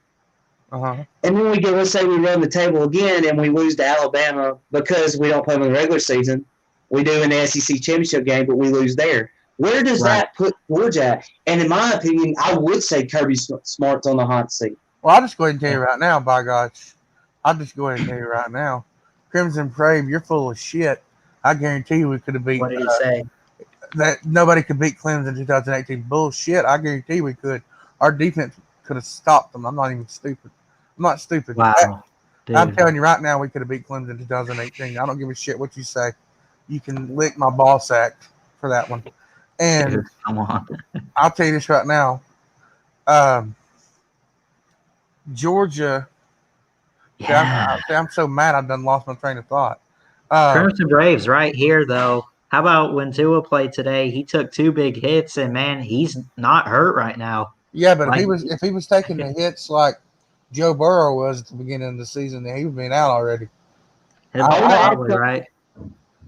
about. And then let's say we run the table again and we lose to Alabama because we don't play them in the regular season. We do in the SEC championship game, but we lose there. Where does that put Georgia at? And in my opinion, I would say Kirby Smart's on the hot seat. Well, I'll just go ahead and tell you right now, by gosh. I'll just go ahead and tell you right now. Crimson Brave, you're full of shit. I guarantee you we could have beat What did he say? that nobody could beat Clemson in 2018. Bullshit. I guarantee we could. Our defense could have stopped them. I'm not even stupid. I'm not stupid. Wow. Dude. I'm telling you right now, we could have beat Clemson in 2018. I don't give a shit what you say. You can lick my ball sack for that one. And Dude, come on. I'll tell you this right now. Georgia. Yeah. I'm so mad I done lost my train of thought. Crimson Braves right here, though. How about when Tua played today? He took 2 big hits, and man, he's not hurt right now. Yeah, but Like- if he was taking the hits like Joe Burrow was at the beginning of the season, then he would have been out already. Probably, right?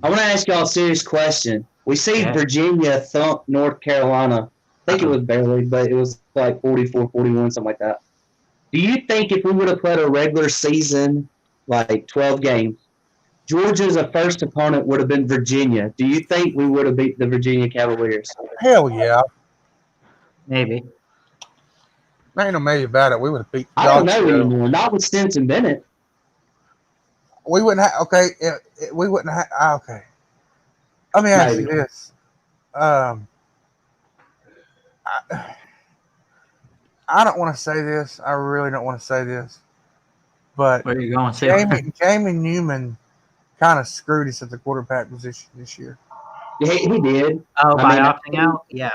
I want to ask y'all a serious question. We see Virginia thump North Carolina. I think it was barely, but it was like 44-41, something like that. Do you think if we would have played a regular season, like 12 games, Georgia's first opponent would have been Virginia? Do you think we would have beat the Virginia Cavaliers? Hell yeah. Maybe. There ain't no maybe about it. We would have beat the I don't dog know shit. anymore. Not with Stinson Bennett. We wouldn't have. Okay, we wouldn't have. Okay. Let me ask you this. I don't want to say this. I really don't want to say this. But Where are you going to? Jamie Newman kind of screwed us at the quarterback position this year. Yeah, he did. Oh, by opting out? Yeah.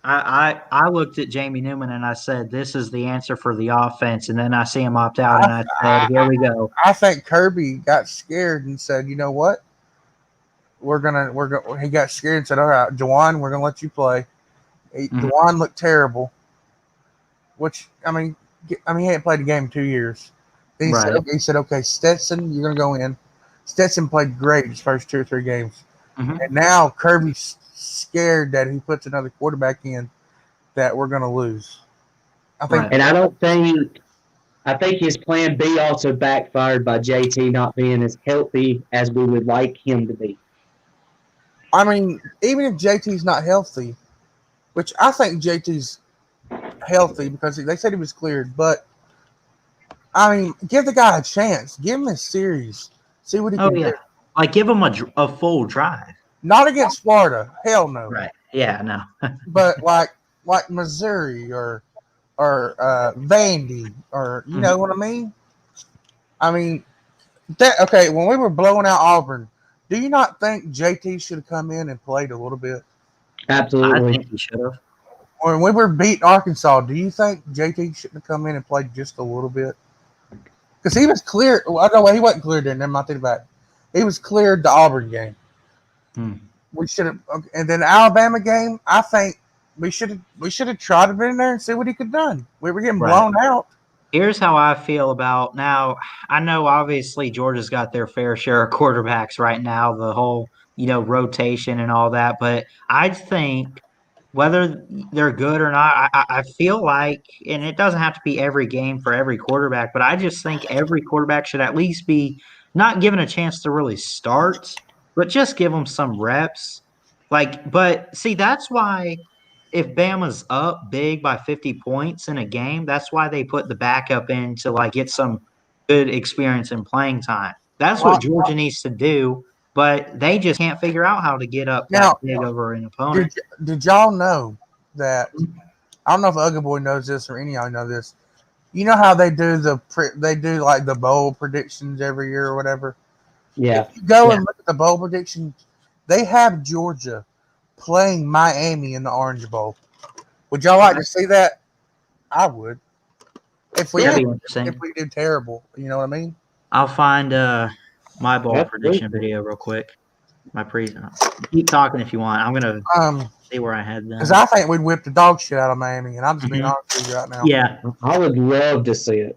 I looked at Jamie Newman and I said, this is the answer for the offense. And then I see him opt out and I said, here we go. I think Kirby got scared and said, you know what? He got scared and said, all right, Juwan, we're going to let you play. Juwan looked terrible, which, I mean, he hadn't played a game in 2 years. Then he said, okay, Stetson, you're going to go in. Stetson played great his first 2 or 3 games. Mm-hmm. And now Kirby's scared that he puts another quarterback in that we're going to lose. I think, and I think his plan B also backfired by JT not being as healthy as we would like him to be. I mean, even if JT's not healthy, which I think JT's healthy because they said he was cleared, but I mean, give the guy a chance. Give him a series. See what he can do. Like, give him a full drive. Not against Florida. Hell no. Right. Yeah, no. But like Missouri or Vandy or you know what I mean? I mean, when we were blowing out Auburn, do you not think JT should have come in and played a little bit? Absolutely. I think he should have. When we were beating Arkansas, do you think JT should have come in and played just a little bit? Because he was clear. Well, no, he wasn't cleared there. Never mind, take it back. He was cleared the Auburn game. We should have, and then the Alabama game. I think we should have tried to be in there and see what he could have done. We were getting blown out. Here's how I feel about now. I know obviously Georgia's got their fair share of quarterbacks right now, the whole rotation and all that. But I think whether they're good or not, I feel like, and it doesn't have to be every game for every quarterback, but I just think every quarterback should at least be not given a chance to really start, but just give them some reps. But see, that's why if Bama's up big by 50 points in a game, that's why they put the backup in to get some good experience in playing time. That's what Georgia needs to do, but they just can't figure out how to get up that big over an opponent. Did y'all know that? I don't know if Ugly Boy knows this or any of y'all know this. You know how they do the bowl predictions every year or whatever? Yeah. If you go and look at the bowl predictions, they have Georgia playing Miami in the Orange Bowl. Would y'all like to see that? I would. If we do terrible, you know what I mean? I'll find my bowl prediction video real quick. Keep talking if you want. I'm gonna see where I had them. Because I think we'd whip the dog shit out of Miami, and I'm just being honest with you right now. Yeah, I would love to see it.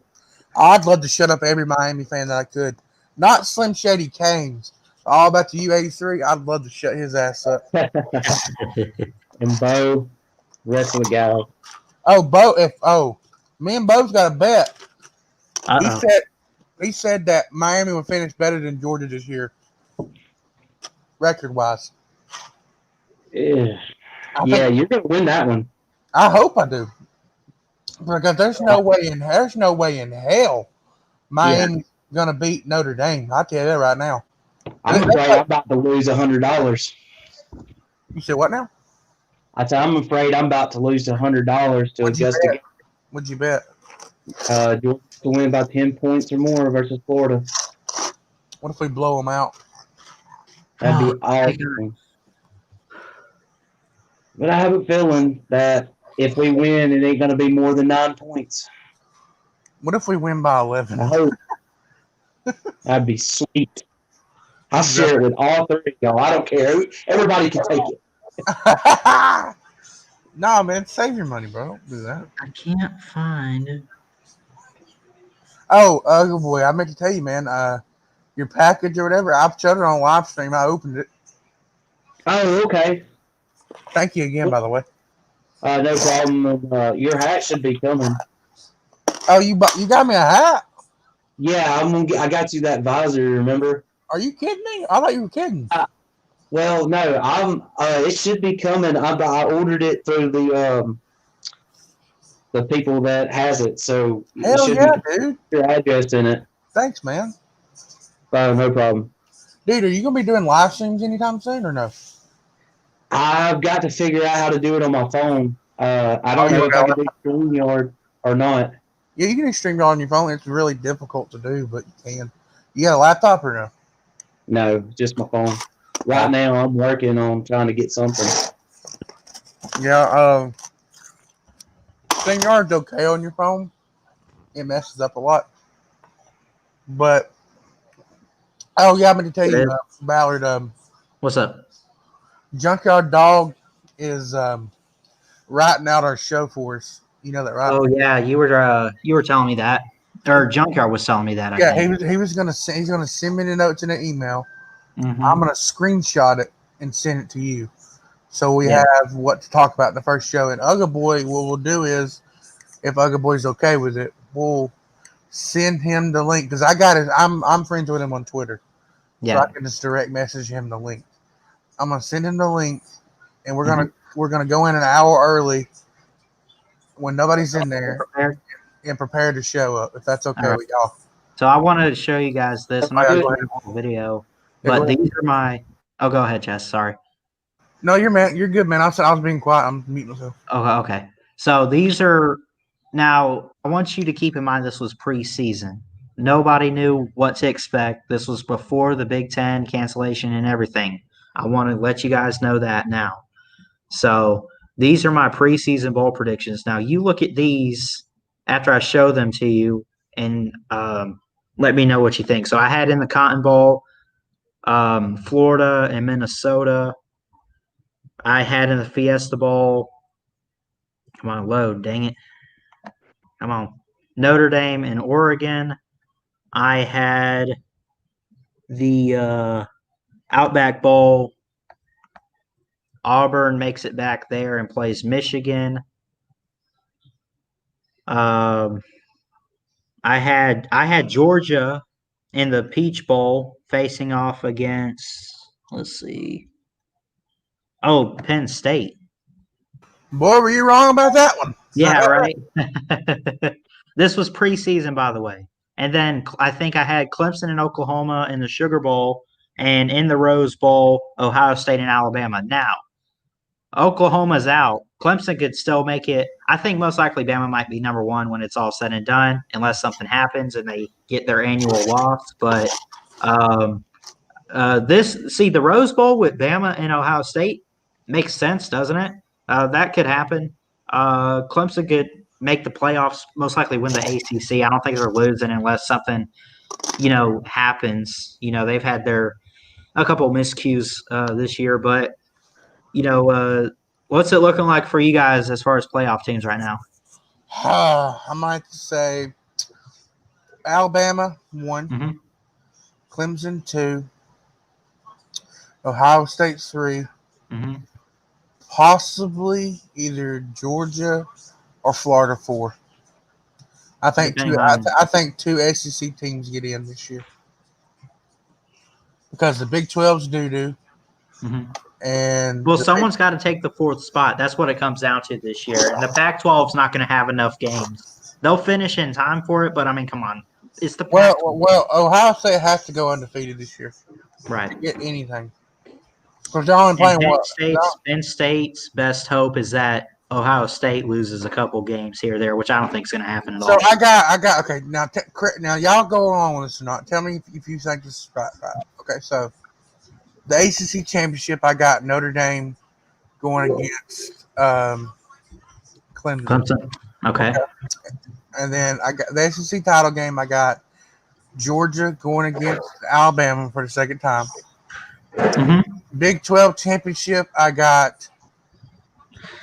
I'd love to shut up every Miami fan that I could. Not Slim Shady Canes. All about the U83. I'd love to shut his ass up. And Bo, rest of the guys. Oh, Bo. Me and Bo's got a bet. He said that Miami would finish better than Georgia this year, record wise. Yeah. Yeah, you're gonna win that one. I hope I do, because there's no way in hell Miami's gonna beat Notre Dame. I tell you that right now. I'm afraid I'm about to lose $100. You said what now? I'm afraid I'm about to lose $100 to adjust the game. What'd you bet? Georgia to win by 10 points or more versus Florida. What if we blow them out? That'd be awesome. But I have a feeling that if we win, it ain't going to be more than 9 points. What if we win by 11? I hope. That'd be sweet. I'll share it with all three of y'all. I don't care. Everybody can take it. Nah, man, save your money, bro. Don't do that. I can't find. Oh, good boy. I meant to tell you, man. Your package or whatever. I've shut it on live stream. I opened it. Oh, okay. Thank you again, by the way. No problem. Your hat should be coming. Oh, you got me a hat? Yeah, I got you that visor. Remember? Are you kidding me? I thought you were kidding. Well, no. It should be coming. I ordered it through the people that has it. So hell yeah, dude. Your address in it. Thanks, man. No problem. Dude, are you gonna be doing live streams anytime soon or no? I've got to figure out how to do it on my phone. I don't know if I can do StreamYard or not. Yeah, you can do StreamYard on your phone. It's really difficult to do, but you can. You got a laptop or no? No, just my phone. Right now, I'm working on trying to get something. Yeah, StreamYard's okay on your phone. It messes up a lot. But, oh, yeah, I'm going to tell you, Ballard. What's up? Junkyard Dog is writing out our show for us. You know that, right? Oh yeah, you were telling me that, or Junkyard was telling me that. Yeah, he was gonna send me the notes in an email. Mm-hmm. I'm gonna screenshot it and send it to you, so we have what to talk about in the first show. And Ugga Boy, what we'll do is, if Ugga Boy's okay with it, we'll send him the link because I got it. I'm friends with him on Twitter, so I can just direct message him the link. I'm gonna send him the link, and we're gonna go in an hour early when nobody's in there and prepare to show up. If that's okay with y'all. So I wanted to show you guys this. I'm not going to show you the whole video, but these are my. Oh, go ahead, Chess. Sorry. No, you're good, man. I was being quiet. I'm muting myself. Okay. So these are now. I want you to keep in mind this was preseason. Nobody knew what to expect. This was before the Big Ten cancellation and everything. I want to let you guys know that now. So these are my preseason bowl predictions. Now you look at these after I show them to you and let me know what you think. So I had in the Cotton Bowl, Florida and Minnesota. I had in the Fiesta Bowl. Come on, load, dang it. Come on. Notre Dame and Oregon. I had the Outback Bowl. Auburn makes it back there and plays Michigan. I had Georgia in the Peach Bowl facing off against, let's see. Oh, Penn State. Boy, were you wrong about that one? Yeah, right. This was preseason, by the way. And then I think I had Clemson and Oklahoma in the Sugar Bowl, and in the Rose Bowl, Ohio State and Alabama. Now, Oklahoma's out. Clemson could still make it. I think most likely Bama might be number one when it's all said and done, unless something happens and they get their annual loss. But the Rose Bowl with Bama and Ohio State makes sense, doesn't it? That could happen. Clemson could make the playoffs, most likely win the ACC. I don't think they're losing unless something, happens. They've had a couple of miscues this year, but what's it looking like for you guys as far as playoff teams right now? I might say Alabama 1, Clemson 2, Ohio State 3, possibly either Georgia or Florida 4. I think two SEC teams get in this year because the Big 12's doo-doo. And Well, someone's got to take the 4th spot. That's what it comes down to this year. And the Pac-12 is not going to have enough games. They'll finish in time for it, but I mean, come on, it's the Pac-12. well, Ohio State has to go undefeated this year Right. to get anything. Because they're only playing what? Penn State's best hope is that Ohio State loses a couple games here or there, which I don't think is going to happen at all. So I got. Okay, now y'all go along with this or not. Tell me if you think this is right. Okay, so the ACC championship, I got Notre Dame going against Clemson. Okay. And then I got the SEC title game. I got Georgia going against Alabama for the second time. Mm-hmm. Big 12 championship, I got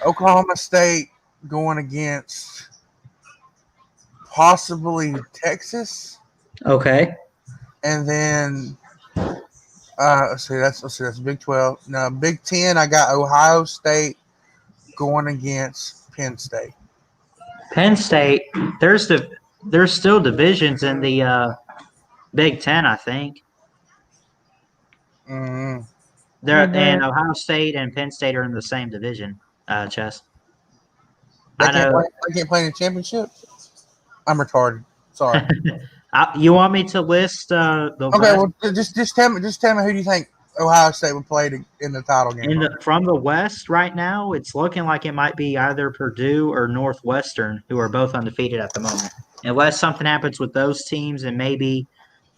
Oklahoma State going against possibly Texas. Okay. And then let's see, that's Big 12. Now Big 10, I got Ohio State going against Penn State. Penn State, there's still divisions in the Big 10, I think. Mm-hmm. And Ohio State and Penn State are in the same division, Chess. They can't play in the championship? I'm retarded. Sorry. You want me to list the okay, well, just tell me who do you think Ohio State would play in the title game? From the West right now, it's looking like it might be either Purdue or Northwestern, who are both undefeated at the moment. Unless something happens with those teams and maybe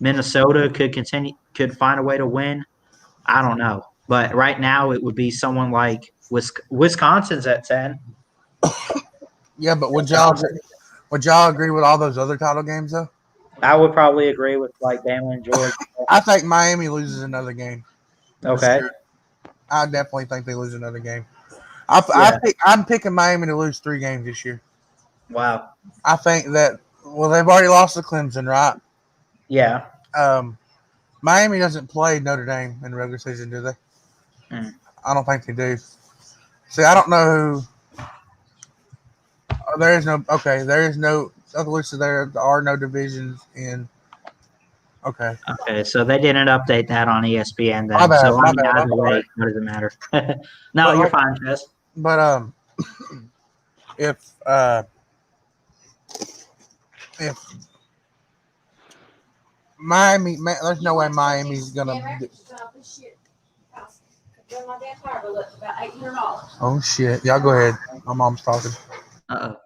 Minnesota could find a way to win. I don't know. But right now it would be someone like Wisconsin's at 10. Yeah, but would y'all agree with all those other title games though? I would probably agree with like Bama and Georgia. I think Miami loses another game. Okay. Sure. I definitely think they lose another game. I'm picking Miami to lose 3 games this year. Wow. I think that they've already lost to Clemson, right? Yeah. Miami doesn't play Notre Dame in the regular season, do they? I don't think they do. See, I don't know who. There is no. There are no divisions in. Okay. Okay, so they didn't update that on ESPN then. My bad, so my bad, either way, what does it matter? No, you're fine, Jess. But if Miami, there's no way Miami's gonna. Oh shit! Y'all go ahead. My mom's talking. Uh-oh.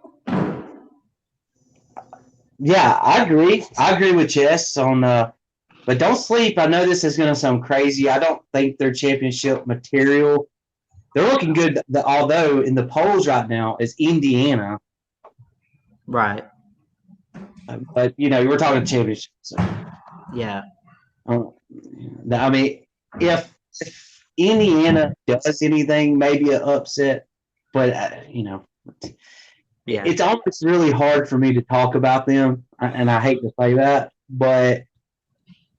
Yeah, I agree. I agree with Chess on but don't sleep. I know this is going to sound crazy. I don't think they're championship material. They're looking good, although in the polls right now is Indiana. Right. But, we're talking championship. So. Yeah. I mean, if Indiana does anything, maybe an upset, but, Yeah. it's almost really hard for me to talk about them, and I hate to say that, but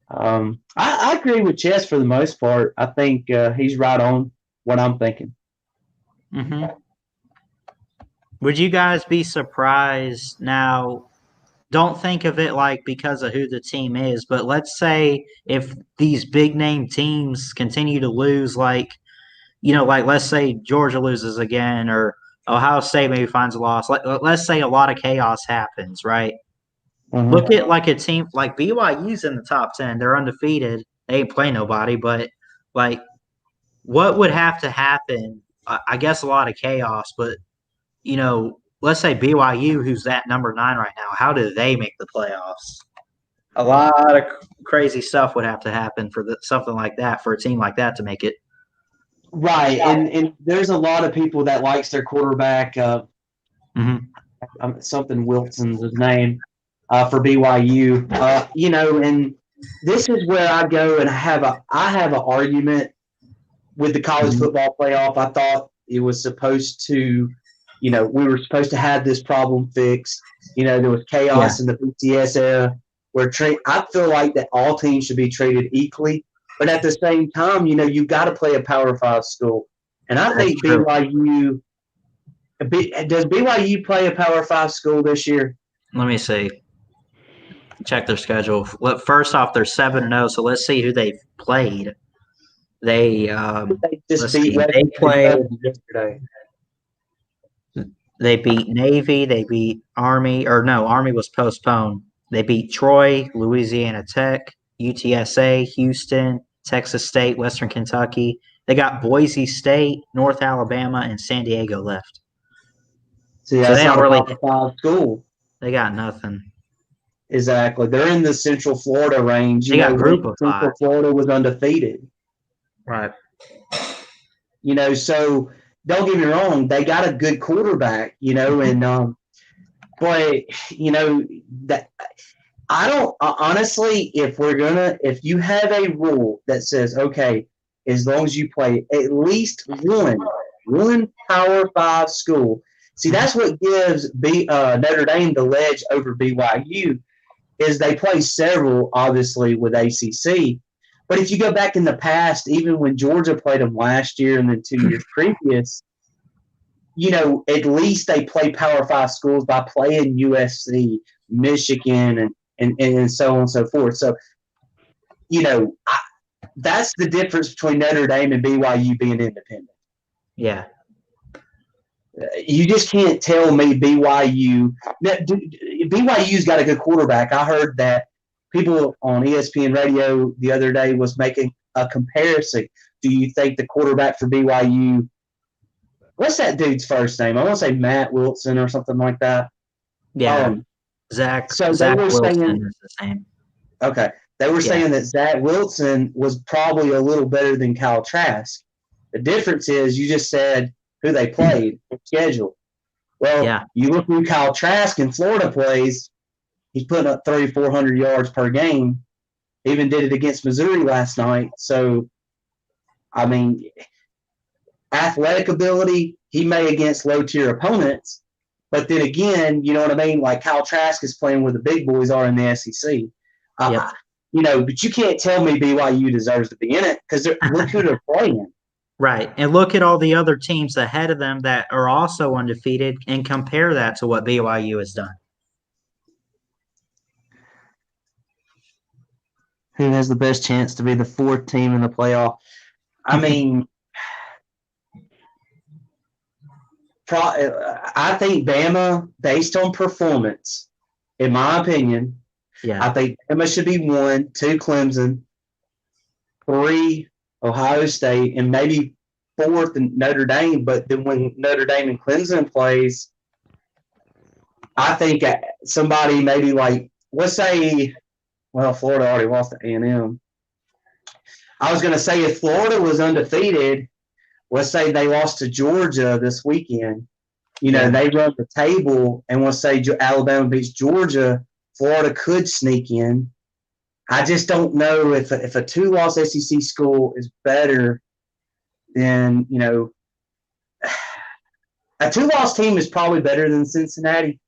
I agree with Chess for the most part. I think he's right on what I'm thinking. Mm-hmm. Would you guys be surprised now? Don't think of it like because of who the team is, but let's say if these big name teams continue to lose, like let's say Georgia loses again or Ohio State maybe finds a loss. Let's say a lot of chaos happens, right? Mm-hmm. Look at like a team like BYU's in the top 10. They're undefeated. They ain't play nobody, but like what would have to happen? I guess a lot of chaos, but let's say BYU, who's at number 9 right now, how do they make the playoffs? A lot of crazy stuff would have to happen for something like that, for a team like that to make it. Right, and there's a lot of people that likes their quarterback. Something Wilson's his name for BYU. And this is where I go and I have an argument with the college football playoff. I thought it was supposed to, we were supposed to have this problem fixed. There was chaos in the BCS era where I feel like that all teams should be treated equally. But at the same time, you've got to play a Power 5 school. And I think BYU – does BYU play a Power 5 school this year? Let me see. Check their schedule. First off, they're 7-0, so let's see who they've played. They They just let's beat see, West they played. Kentucky yesterday. They beat Navy. They beat Army. Or no, Army was postponed. They beat Troy, Louisiana Tech, UTSA, Houston, Texas State, Western Kentucky. They got Boise State, North Alabama, and San Diego left. See, So that's they not don't a really. Power 5 school. They got nothing. Exactly. They're in the Central Florida range. They got group of Central 5. Florida was undefeated. Right. So don't get me wrong, they got a good quarterback, and but that I don't honestly, if you have a rule that says, okay, as long as you play at least one Power 5 school, see, that's what gives Notre Dame the ledge over BYU is they play several, obviously, with ACC. But if you go back in the past, even when Georgia played them last year and then 2 years previous, at least they play Power 5 schools by playing USC, Michigan, and so on and so forth. So, that's the difference between Notre Dame and BYU being independent. Yeah. You just can't tell me BYU's got a good quarterback. I heard that people on ESPN radio the other day was making a comparison. Do you think the quarterback for BYU – what's that dude's first name? I want to say Matt Wilson or something like that. Yeah. Zach Wilson is the same. Okay. They were saying that Zach Wilson was probably a little better than Kyle Trask. The difference is you just said who they played, schedule. Well, you look who Kyle Trask in Florida plays, he's putting up 3,400 yards per game. Even did it against Missouri last night. So, I mean, athletic ability, he may against low-tier opponents. But then again, you know what I mean? Like Kyle Trask is playing where the big boys are in the SEC. But you can't tell me BYU deserves to be in it because look who they're playing. Right. And look at all the other teams ahead of them that are also undefeated and compare that to what BYU has done. Who has the best chance to be the 4th team in the playoff? I mean, I think Bama, based on performance, in my opinion, I think Bama should be 1, 2 Clemson, 3 Ohio State, and maybe 4th in Notre Dame. But then when Notre Dame and Clemson plays, I think somebody maybe like, let's say, well, Florida already lost to A&M. I was going to say if Florida was undefeated, let's say they lost to Georgia this weekend, they run the table, and let's say Alabama beats Georgia, Florida could sneak in. I just don't know if a 2-loss SEC school is better than, a 2-loss team is probably better than Cincinnati.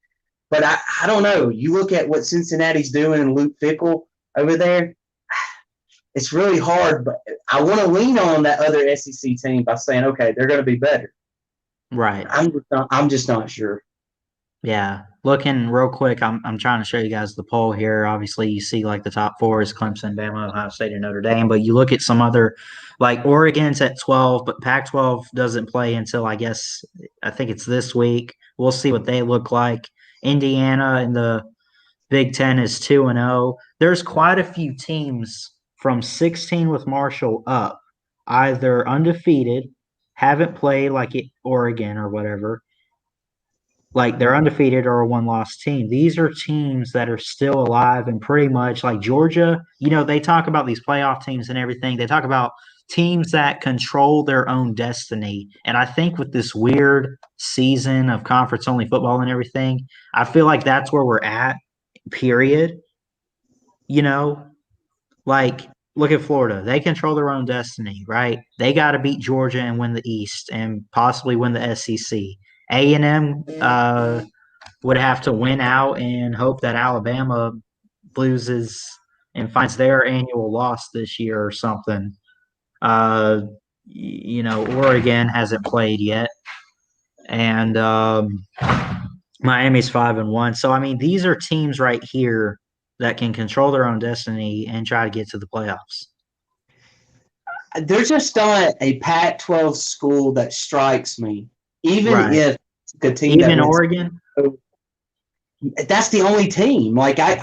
But I don't know. You look at what Cincinnati's doing and Luke Fickell over there, it's really hard. But I want to lean on that other SEC team by saying, okay, they're going to be better. Right. I'm just not sure. Yeah. Looking real quick, I'm trying to show you guys the poll here. Obviously, you see like the top 4 is Clemson, Bama, Ohio State, and Notre Dame. But you look at some other, like Oregon's at 12, but Pac-12 doesn't play until I think it's this week. We'll see what they look like. Indiana in the Big Ten is 2-0. There's quite a few teams from 16 with Marshall up, either undefeated, haven't played like Oregon or whatever, like they're undefeated or a 1-loss team. These are teams that are still alive and pretty much like Georgia. They talk about these playoff teams and everything. They talk about teams that control their own destiny. And I think with this weird season of conference-only football and everything, I feel like that's where we're at, period. Like look at Florida. They control their own destiny, right? They got to beat Georgia and win the East and possibly win the SEC. A&M would have to win out and hope that Alabama loses and finds their annual loss this year or something. Oregon hasn't played yet, and Miami's 5-1. So I mean, these are teams right here that can control their own destiny and try to get to the playoffs. there's just not a Pac-12 school that strikes me. Even if the team even Oregon, that's the only team. Like I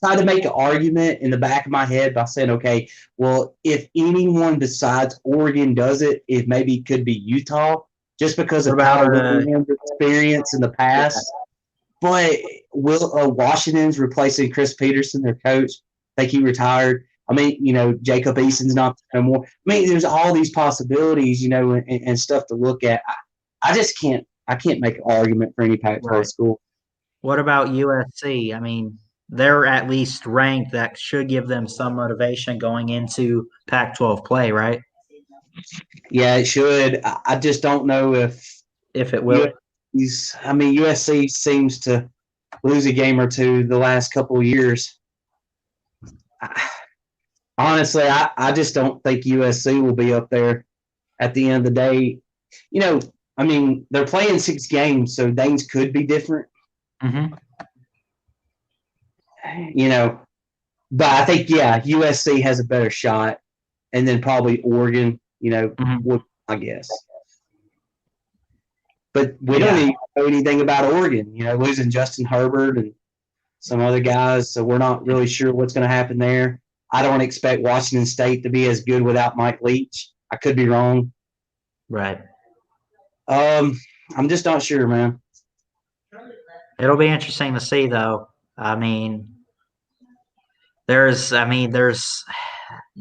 tried to make an argument in the back of my head by saying, okay, well, if anyone besides Oregon does it, it maybe could be Utah, just because of Kyle Whittingham's experience in the past. But Washington's replacing Chris Peterson, their coach. I think he retired. I mean, Jacob Eason's not no more. I mean, there's all these possibilities, and stuff to look at. I just can't. I can't make an argument for any Pac-12 school. What about USC? I mean, they're at least ranked. That should give them some motivation going into Pac-12 play, right? Yeah, it should. I just don't know if it will. USC seems to lose a game or two the last couple of years. Honestly, I just don't think USC will be up there at the end of the day. I mean, they're playing 6 games, so things could be different. Mm-hmm. But I think, USC has a better shot, and then probably Oregon, I guess. But we don't even know anything about Oregon, losing Justin Herbert and some other guys, so we're not really sure what's going to happen there. I don't expect Washington State to be as good without Mike Leach. I could be wrong. Right. I'm just not sure, man. It'll be interesting to see, though. I mean, there's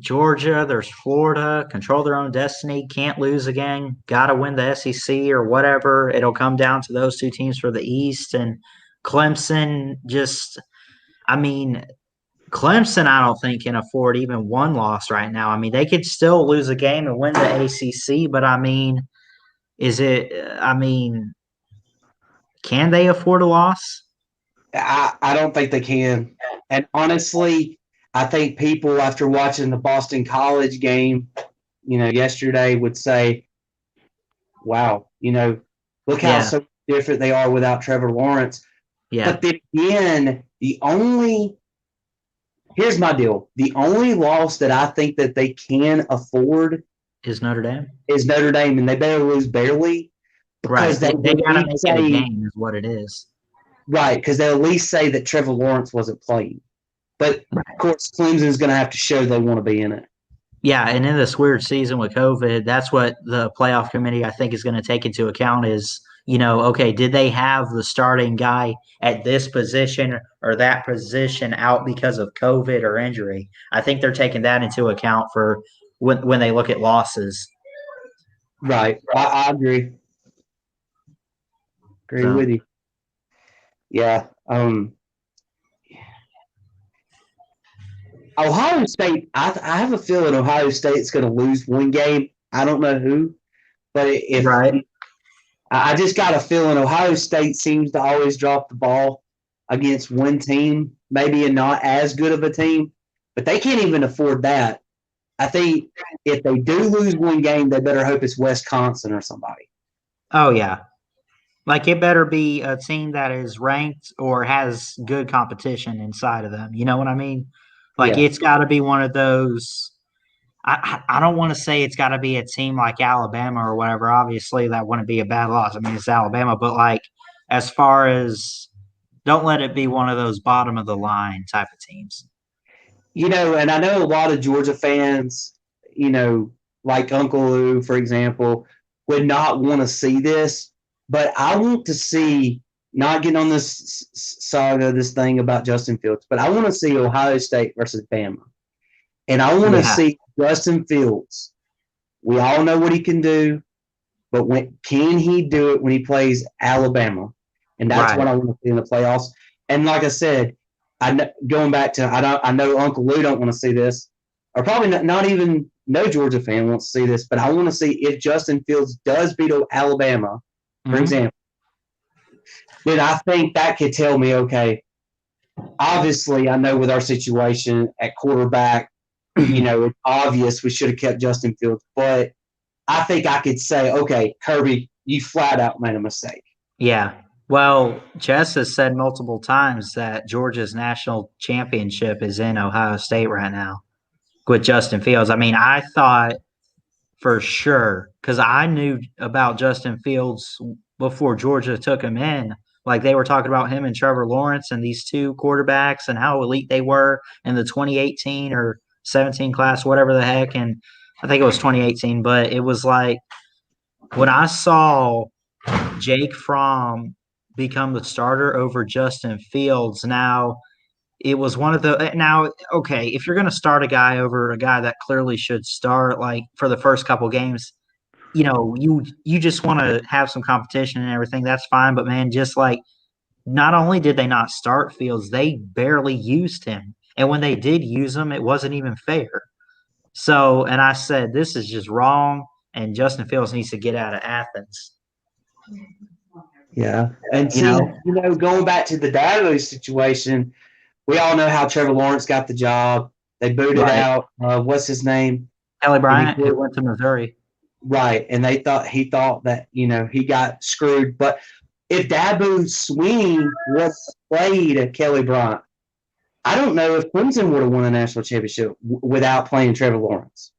Georgia, there's Florida, control their own destiny, can't lose again, got to win the SEC or whatever. It'll come down to those 2 teams for the East. And Clemson Clemson, I don't think, can afford even 1 loss right now. I mean, they could still lose a game and win the ACC, but can they afford a loss? I don't think they can. And honestly, I think people, after watching the Boston College game, yesterday would say, wow, look how so different they are without Trevor Lawrence. Yeah. But then again, here's my deal. The only loss that I think that they can afford is Notre Dame. And they better lose barely. Because they got to make it a game is what it is. Right, because they'll at least say that Trevor Lawrence wasn't playing. But, of course, Clemson's going to have to show they want to be in it. Yeah, and in this weird season with COVID, that's what the playoff committee, I think, is going to take into account is, okay, did they have the starting guy at this position or that position out because of COVID or injury? I think they're taking that into account for when they look at losses. Right. I agree. Agree with you. Yeah. Ohio State, I have a feeling Ohio State's going to lose 1 game. I don't know who, but I just got a feeling Ohio State seems to always drop the ball against one team, maybe a not as good of a team, but they can't even afford that. I think if they do lose 1 game, they better hope it's Wisconsin or somebody. Oh, yeah. Like, it better be a team that is ranked or has good competition inside of them. You know what I mean? Like, it's got to be one of those – I don't want to say it's got to be a team like Alabama or whatever. Obviously, that wouldn't be a bad loss. I mean, it's Alabama. But, like, as far as – don't let it be one of those bottom-of-the-line type of teams. And I know a lot of Georgia fans, like Uncle Lou, for example, would not want to see this. But I want to see, not getting on this saga, this thing about Justin Fields, but I want to see Ohio State versus Bama. And I want to see Justin Fields. We all know what he can do, but can he do it when he plays Alabama? And that's what I want to see in the playoffs. And like I said, going back to, I know Uncle Lou don't want to see this, or probably not even no Georgia fan wants to see this, but I want to see if Justin Fields does beat Alabama, for example, then I think that could tell me, okay, obviously I know with our situation at quarterback, it's obvious we should have kept Justin Fields, but I think I could say, okay, Kirby, you flat out made a mistake. Yeah. Well, Jess has said multiple times that Georgia's national championship is in Ohio State right now with Justin Fields. I mean, I thought for sure. Because I knew about Justin Fields before Georgia took him in. Like they were talking about him and Trevor Lawrence and these two quarterbacks and how elite they were in the 2018 or 17 class, whatever the heck. And I think it was 2018, but it was like when I saw Jake Fromm become the starter over Justin Fields. Now, it was one of the okay, if you're going to start a guy over a guy that clearly should start like for the first couple games, you just want to have some competition and everything. That's fine, but man, just like not only did they not start Fields, they barely used him. And when they did use him, it wasn't even fair. So, and I said, this is just wrong, and Justin Fields needs to get out of Athens. Yeah. And going back to the Dabo situation, we all know how Trevor Lawrence got the job. They booted out, what's his name? Kelly Bryant, who went to Missouri. Right. And he thought that, he got screwed. But if Dabo's swing was played at Kelly Bryant, I don't know if Clemson would have won a national championship without playing Trevor Lawrence.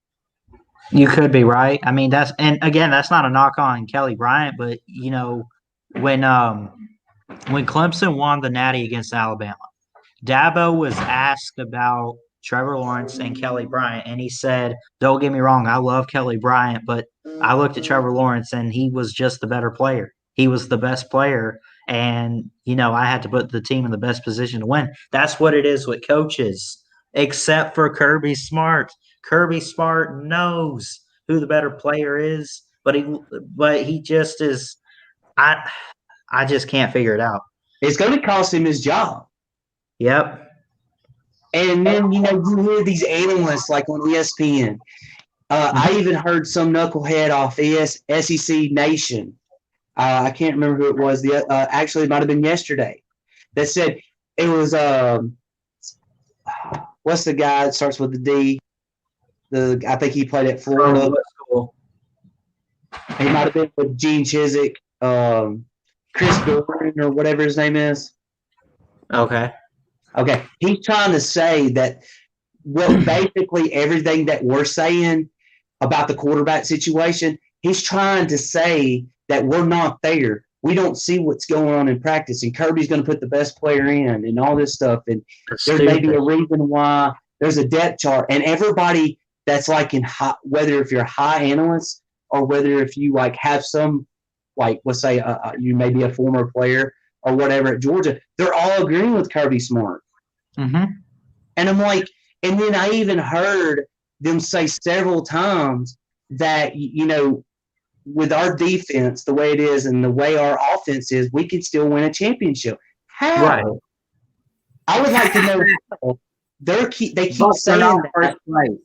You could be right. I mean, that's not a knock on Kelly Bryant, but when Clemson won the Natty against Alabama, Dabo was asked about Trevor Lawrence and Kelly Bryant, and he said, "Don't get me wrong, I love Kelly Bryant, but I looked at Trevor Lawrence and he was just the better player. He was the best player, and I had to put the team in the best position to win." That's what it is with coaches, except for Kirby Smart. Kirby Smart knows who the better player is, but he just is. I just can't figure it out. It's going to cost him his job. Yep. And then, you hear these analysts like on ESPN. I even heard some knucklehead off SEC Nation. I can't remember who it was. Actually, it might have been yesterday. That said it was what's the guy that starts with the D? I think he played at Florida. He might have been with Gene Chizik, Chris Gordon, or whatever his name is. Okay. He's trying to say that basically everything that we're saying about the quarterback situation, he's trying to say that we're not there. We don't see what's going on in practice, and Kirby's going to put the best player in and all this stuff. And there may be a reason why there's a depth chart. And everybody that's like whether if you're a high analyst or whether if you like have some, like let's say you may be a former player or whatever at Georgia, they're all agreeing with Kirby Smart. Mm-hmm. And I'm like, and then I even heard them say several times that, with our defense, the way it is and the way our offense is, we can still win a championship. How? Right. I would like to know how. They keep saying that. First place.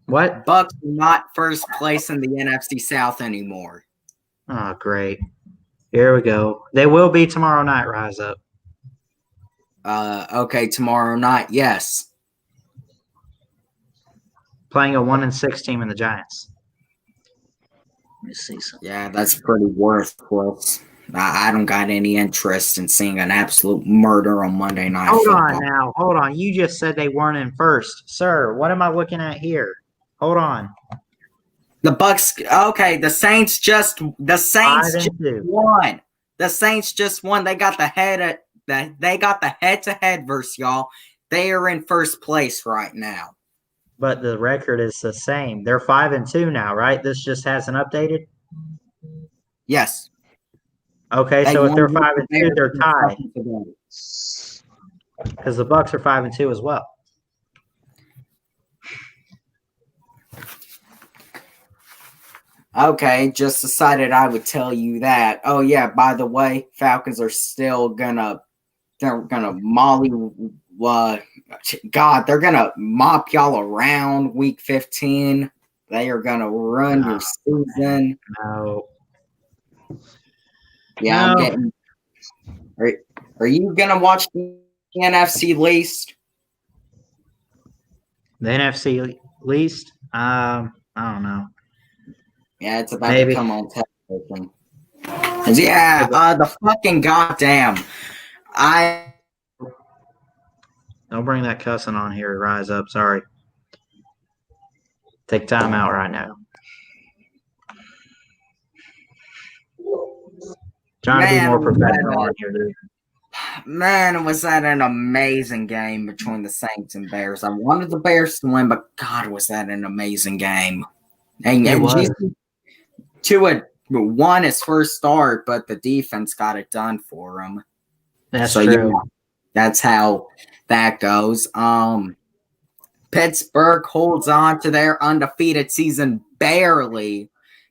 What? Bucs are not first place in the NFC South anymore. Oh, great. Here we go. They will be tomorrow night, Rise Up. Okay, tomorrow night, yes. Playing a 1-6 team in the Giants. Let me see something. Yeah, that's pretty worthless. I don't got any interest in seeing an absolute murder on Monday Night Football. Hold on. You just said they weren't in first. Sir, what am I looking at here? Hold on. The Bucs, okay, the Saints just won. The Saints just won. They got the head-to-head versus y'all. They are in first place right now. But the record is the same. They're 5-2 now, right? This just hasn't updated? Yes. Okay, so if they're 5-2, they're tied. Because the Bucs are 5-2 as well. Okay, just decided I would tell you that. Oh yeah, by the way, Falcons are still gonna molly. God, they're gonna mop y'all around week 15. They are gonna run your season. No. Yeah, no. I'm getting. Are you gonna watch the NFC least? The NFC least? I don't know. Yeah, it's about to come on television. Yeah, the fucking goddamn. Don't bring that cussing on here, Rise Up. Sorry. Take time out right now. Trying to be more professional on here, dude. Man, was that an amazing game between the Saints and Bears. I wanted the Bears to win, but God, was that an amazing game. And Tua won his first start, but the defense got it done for him. That's true. Yeah, that's how that goes. Pittsburgh holds on to their undefeated season, barely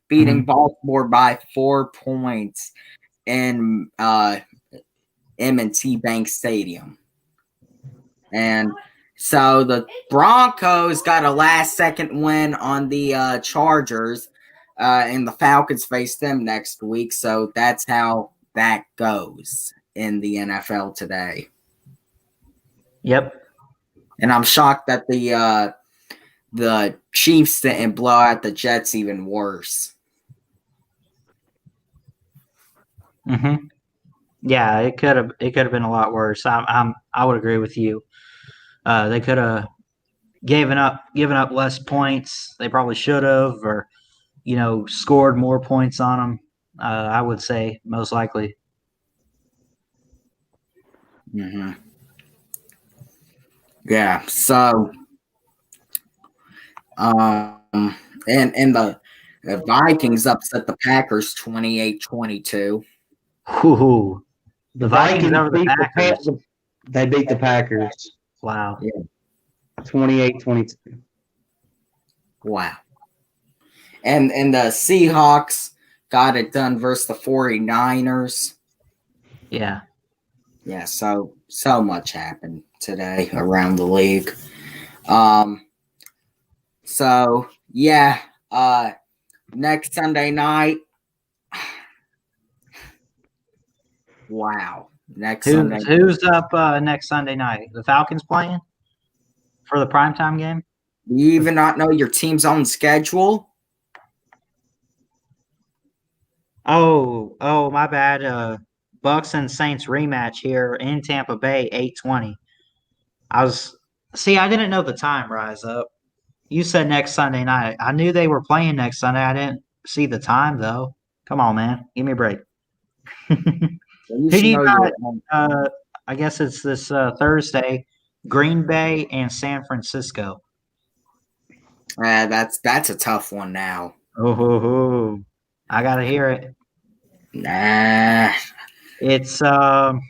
beating Baltimore by 4 points in M&T Bank Stadium. And so the Broncos got a last-second win on the Chargers, and the Falcons face them next week. So that's how that goes in the NFL today. Yep. And I'm shocked that the Chiefs didn't blow out the Jets even worse. Mm-hmm. Yeah, it could have been a lot worse. I would agree with you. They could have given up less points. They probably should have, or scored more points on them. I would say most likely. Mm-hmm. Yeah. So, and the Vikings upset the Packers 28-22. Ooh. The Vikings beat the Packers. They beat the Packers. Wow. Yeah. 28-22. Wow. And the Seahawks got it done versus the 49ers. Yeah. Yeah, so much happened today around the league. Next Sunday night. Wow. Who's up next Sunday night? The Falcons playing for the primetime game? You even not know your team's own schedule? Oh, my bad. Bucs and Saints rematch here in Tampa Bay, 8:20. I didn't know the time, Rise Up. You said next Sunday night. I knew they were playing next Sunday. I didn't see the time, though. Come on, man. Give me a break. Who do you got? I guess it's this Thursday, Green Bay and San Francisco. That's a tough one now. Oh, I got to hear it. Nah. It's in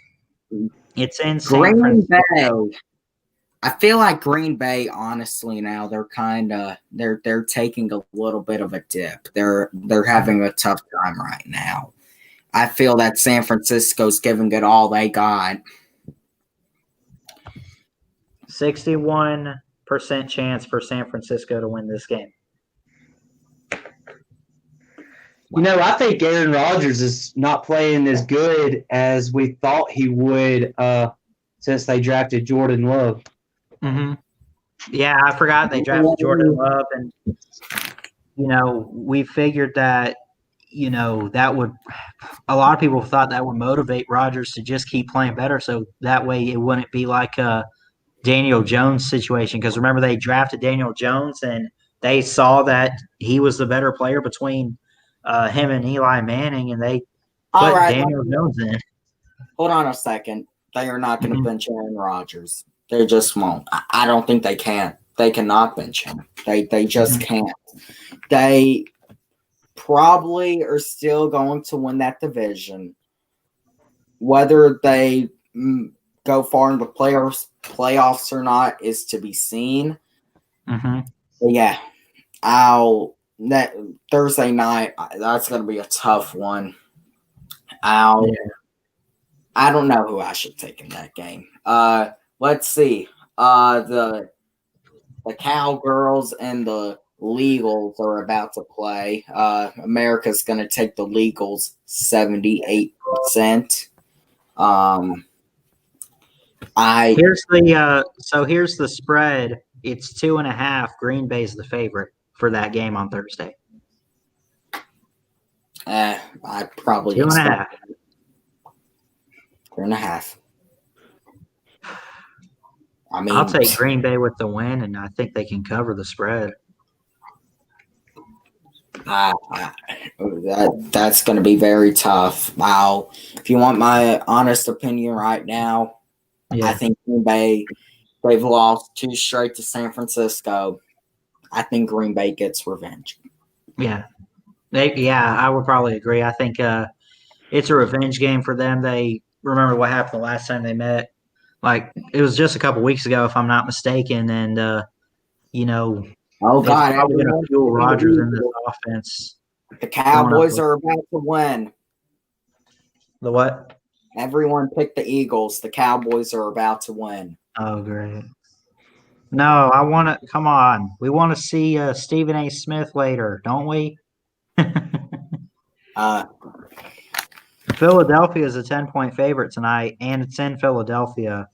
San Green Francisco. Bay. I feel like Green Bay, honestly, now they're taking a little bit of a dip. They're having a tough time right now. I feel that San Francisco's giving it all they got. 61% chance for San Francisco to win this game. I think Aaron Rodgers is not playing as good as we thought he would since they drafted Jordan Love. Mm-hmm. Yeah, I forgot they drafted Jordan Love, and we figured that that would. A lot of people thought that would motivate Rodgers to just keep playing better, so that way it wouldn't be like a Daniel Jones situation. Because remember, they drafted Daniel Jones, and they saw that he was the better player between him and Eli Manning, and they put Daniel Jones in. Hold on a second. They are not going to bench Aaron Rodgers. They just won't. I don't think they can. They cannot bench him. They just can't. They probably are still going to win that division. Whether they go far in the playoffs or not is to be seen. Mm-hmm. But yeah, that Thursday night, that's going to be a tough one. I don't know who I should take in that game. Let's see. The Cowgirls and the Legals are about to play. America's going to take the Legals 78%. Here's the spread. It's 2.5. Green Bay's the favorite for that game on Thursday. I'd probably 2.5. 2.5. I mean, I'll take Green Bay with the win, and I think they can cover the spread. That's going to be very tough. Wow. If you want my honest opinion right now, I think Green Bay, they've lost 2 straight to San Francisco. I think Green Bay gets revenge. Yeah. I would probably agree. I think it's a revenge game for them. They remember what happened the last time they met. Like, it was just a couple weeks ago, if I'm not mistaken, and Oh, it's God. probably going to fuel Rodgers in this offense. The Cowboys are about to win. The what? Everyone picked the Eagles. The Cowboys are about to win. Oh, great. No, I want to – come on. We want to see Stephen A. Smith later, don't we? Philadelphia is a 10-point favorite tonight, and it's in Philadelphia.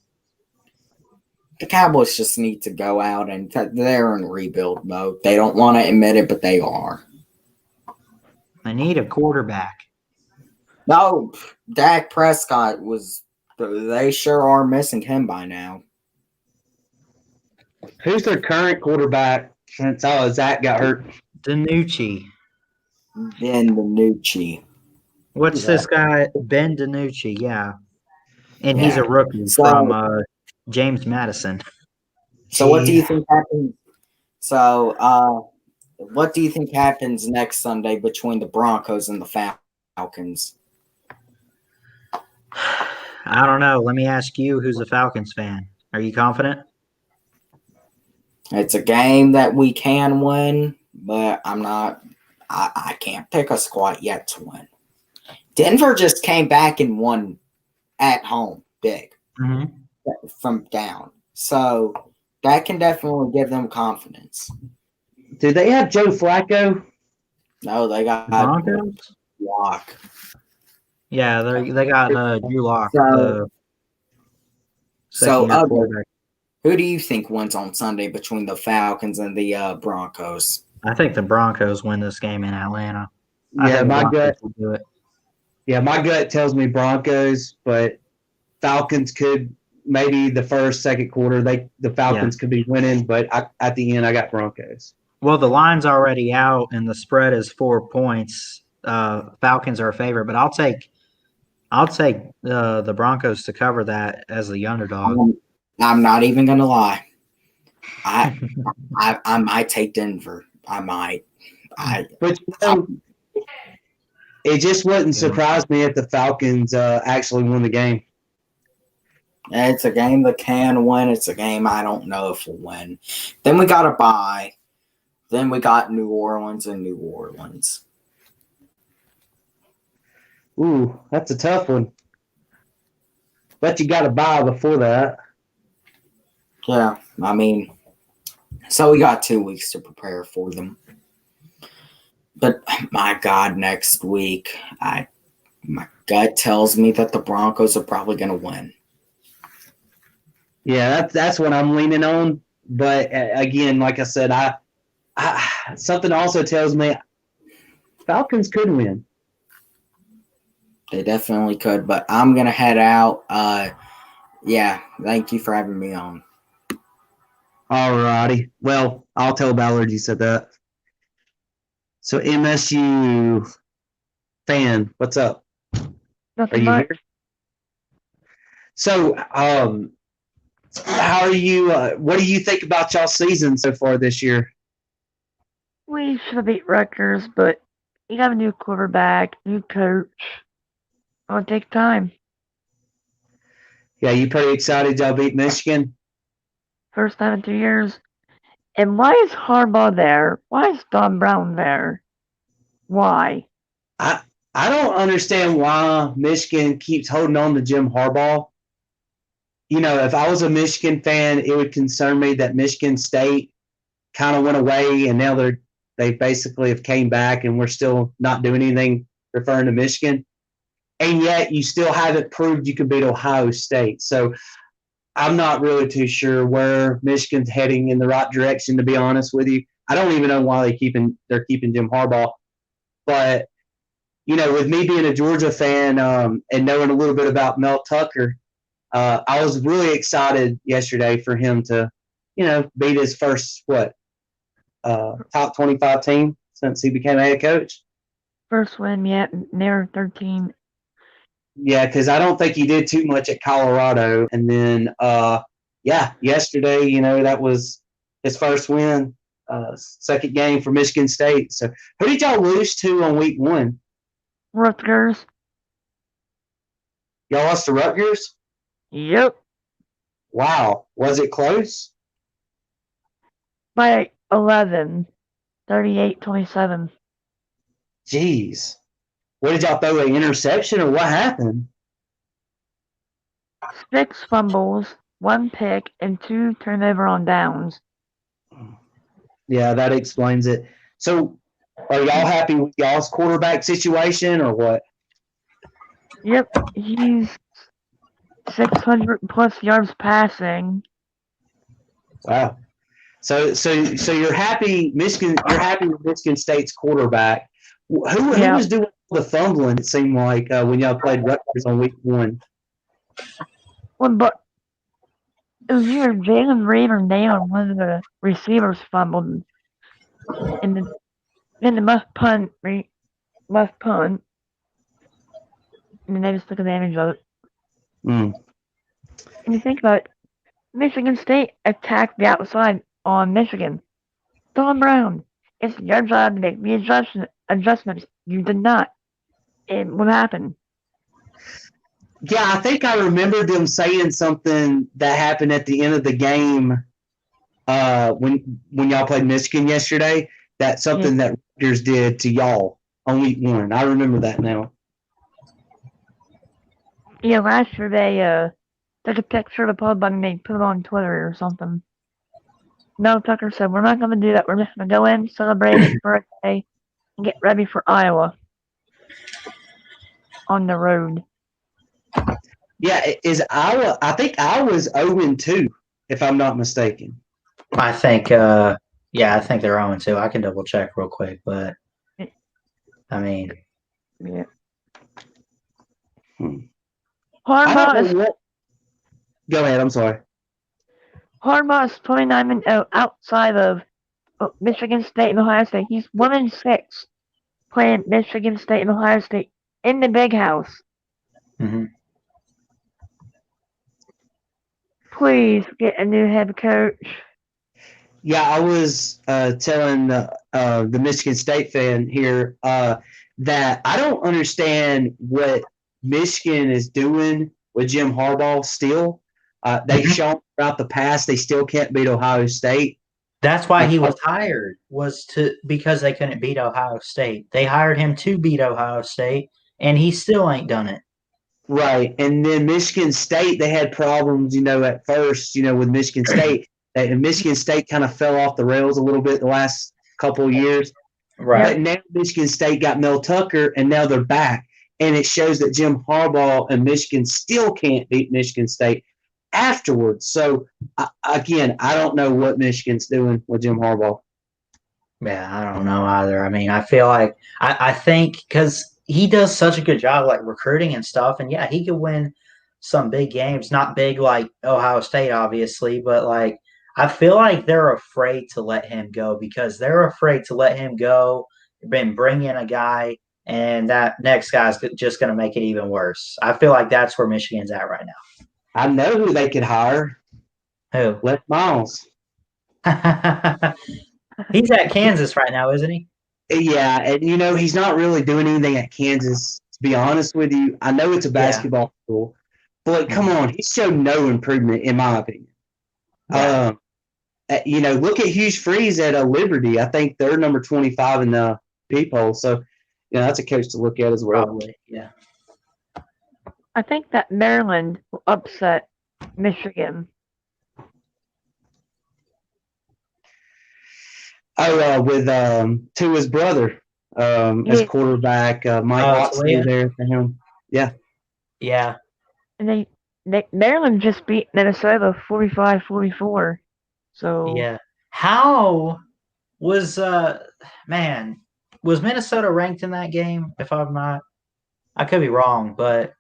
The Cowboys just need to go out, and they're in rebuild mode. They don't want to admit it, but they are. They need a quarterback. No, Dak Prescott was – they sure are missing him by now. Who's their current quarterback since Zach got hurt? DiNucci. Ben DiNucci. What's this guy? Ben DiNucci, yeah. And he's a rookie from James Madison. So what do you think happens? So what do you think happens next Sunday between the Broncos and the Falcons? I don't know. Let me ask you, who's a Falcons fan? Are you confident? It's a game that we can win, but I'm not. I can't pick us quite yet to win. Denver just came back and won at home big from down. So that can definitely give them confidence. Do they have Joe Flacco? No, they got Broncos? Lock. Yeah, they got Drew Lock. Who do you think wins on Sunday between the Falcons and the Broncos? I think the Broncos win this game in Atlanta. Yeah, my gut will do it. Yeah, my gut tells me Broncos, but Falcons could maybe the first, second quarter. The Falcons could be winning, but at the end, I got Broncos. Well, the line's already out, and the spread is 4 points. Falcons are a favorite, but I'll take the Broncos to cover that as the underdog. I'm not even gonna lie. I might take Denver. I might. But it just wouldn't surprise me if the Falcons actually won the game. It's a game that can win. It's a game I don't know if we'll win. Then we got a bye. Then we got New Orleans and New Orleans. Ooh, that's a tough one. But you got a bye before that. Yeah, I mean, so we got 2 weeks to prepare for them. But my God, next week, my gut tells me that the Broncos are probably going to win. Yeah, that's what I'm leaning on. But again, like I said, I something also tells me Falcons could win. They definitely could, but I'm going to head out. Yeah, thank you for having me on. All righty. Well, I'll tell Ballard you said that. So MSU fan, what's up? Nothing much. Here? So, how are you? What do you think about y'all's season so far this year? We should have beat Rutgers, but you have a new quarterback, new coach. It'll take time. Yeah, you pretty excited y'all beat Michigan? First time in 2 years. And why is Harbaugh there? Why is Don Brown there? Why? I don't understand why Michigan keeps holding on to Jim Harbaugh. You know, if I was a Michigan fan, it would concern me that Michigan State kind of went away and now they basically have came back and we're still not doing anything referring to Michigan. And yet you still haven't proved you can beat Ohio State. So I'm not really too sure where Michigan's heading in the right direction, to be honest with you. I don't even know why they're keeping Jim Harbaugh. But, you know, with me being a Georgia fan and knowing a little bit about Mel Tucker, I was really excited yesterday for him to, you know, beat his first, top 25 team. since he became a head coach. First win yet, near 13. Yeah, because I don't think he did too much at Colorado. And then, yesterday, that was his first win, second game for Michigan State. So who did y'all lose to on week 1? Rutgers. Y'all lost to Rutgers? Yep. Wow. Was it close? By 11. 38-27. Jeez. What did y'all throw, an interception or what happened? 6 fumbles, 1 pick, and 2 turnover on downs. Yeah, that explains it. So are y'all happy with y'all's quarterback situation or what? Yep, he's 600 plus yards passing. Wow. So you're happy you're happy with Michigan State's quarterback. Who was doing the fumbling, it seemed like, when y'all played Rutgers on week 1? Well, but it was either Jalen Reed or Nail, one of the receivers fumbled. And then the must punt. And then they just took advantage of it. Mm. And you think about it, Michigan State attacked the outside on Michigan. Don Brown, it's your job to make the adjustments. You did not. And what happened? Yeah, I think I remember them saying something that happened at the end of the game when y'all played Michigan yesterday. That's something that Rutgers did to y'all on week 1. I remember that now. Yeah, last year they took a picture of the pub and they put it on Twitter or something. Mel Tucker said, "We're not going to do that. We're just going to go in, celebrate his birthday, and get ready for Iowa on the road." Yeah, is Iowa? I think Iowa's 0-2, if I'm not mistaken. I think they're 0-2. I can double check real quick, but I mean, Yeah. I don't know what. Go ahead. I'm sorry. Harbaugh is 29-0 outside of Michigan State and Ohio State. He's 1-6 playing Michigan State and Ohio State in the big house. mm-hmm. Please get a new head coach. Yeah, I was telling the Michigan State fan here that I don't understand what Michigan is doing with Jim Harbaugh still. They've shown throughout the past they still can't beat Ohio State. That's why he was hired, because they couldn't beat Ohio State. They hired him to beat Ohio State, and he still ain't done it. Right. And then Michigan State, they had problems, at first, with Michigan State. And Michigan State kind of fell off the rails a little bit the last couple of years. Right. But now Michigan State got Mel Tucker, and now they're back. And it shows that Jim Harbaugh and Michigan still can't beat Michigan State afterwards. So, again, I don't know what Michigan's doing with Jim Harbaugh. Yeah, I don't know either. I mean, I feel like I think because he does such a good job like recruiting and stuff, and yeah, he could win some big games. Not big like Ohio State, obviously, but like I feel like they're afraid to let him go because they're afraid to let him go. Been bring in a guy, and that next guy's just going to make it even worse. I feel like that's where Michigan's at right now. I know who they could hire. Who? Les Miles. He's at Kansas right now, isn't he? Yeah, and he's not really doing anything at Kansas, to be honest with you. I know it's a basketball school, but come on, he's shown no improvement, in my opinion. Yeah. Look at Hughes Freeze at Liberty. I think they're number 25 in the peephole. So, that's a coach to look at as well. Probably, yeah. I think that Maryland will upset Michigan. With Tua's brother as quarterback, Mike Watson there for him. Yeah. Yeah. And Maryland just beat Minnesota 45-44. So yeah. How was Minnesota ranked in that game? If I'm not, I could be wrong, but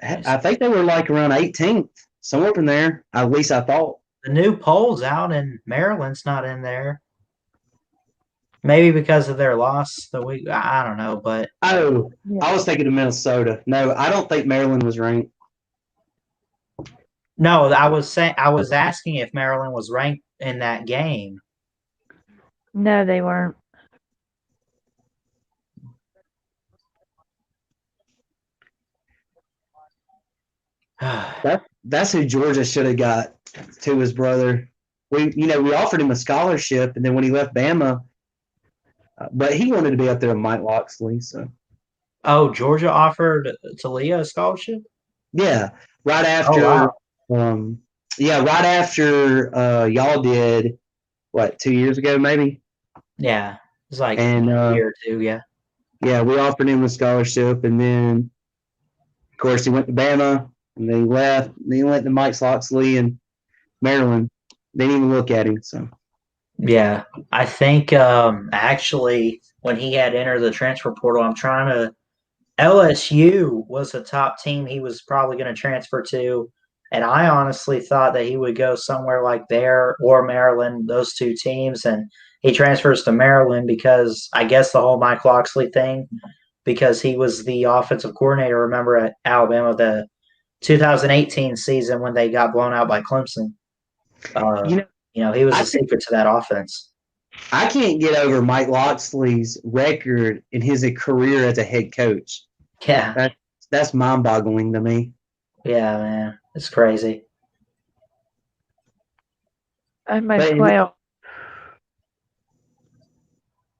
I think they were like around 18th, somewhere from there. At least I thought. The new poll's out, and Maryland's not in there. Maybe because of their loss the week. I don't know, but Oh, Yeah. I was thinking of Minnesota. No, I don't think Maryland was ranked. no, I was asking if Maryland was ranked in that game. No, they weren't. That's who Georgia should have got to his brother. We offered him a scholarship, and then when he left Bama, but he wanted to be up there with Mike Locksley. So Oh, Georgia offered Talia a scholarship? yeah, right Oh, after, wow. right after y'all did what 2 years ago maybe, Yeah. It's like and a year or two, yeah. yeah, we offered him a scholarship, and then of course he went to Bama, and then he left. Then he went to Mike Locksley and Maryland. They didn't even look at him. So Yeah. I think actually when he had entered the transfer portal, I'm trying to LSU was the top team he was probably going to transfer to. And I honestly thought that he would go somewhere like there or Maryland, those two teams. And he transfers to Maryland because I guess the whole Mike Locksley thing, because he was the offensive coordinator, remember, at Alabama, the 2018 season when they got blown out by Clemson. you know, He was I the secret to that offense. I can't get over Mike Locksley's record in his career as a head coach. Yeah. That's mind-boggling to me. Yeah, man. It's crazy. I have my But- playoff.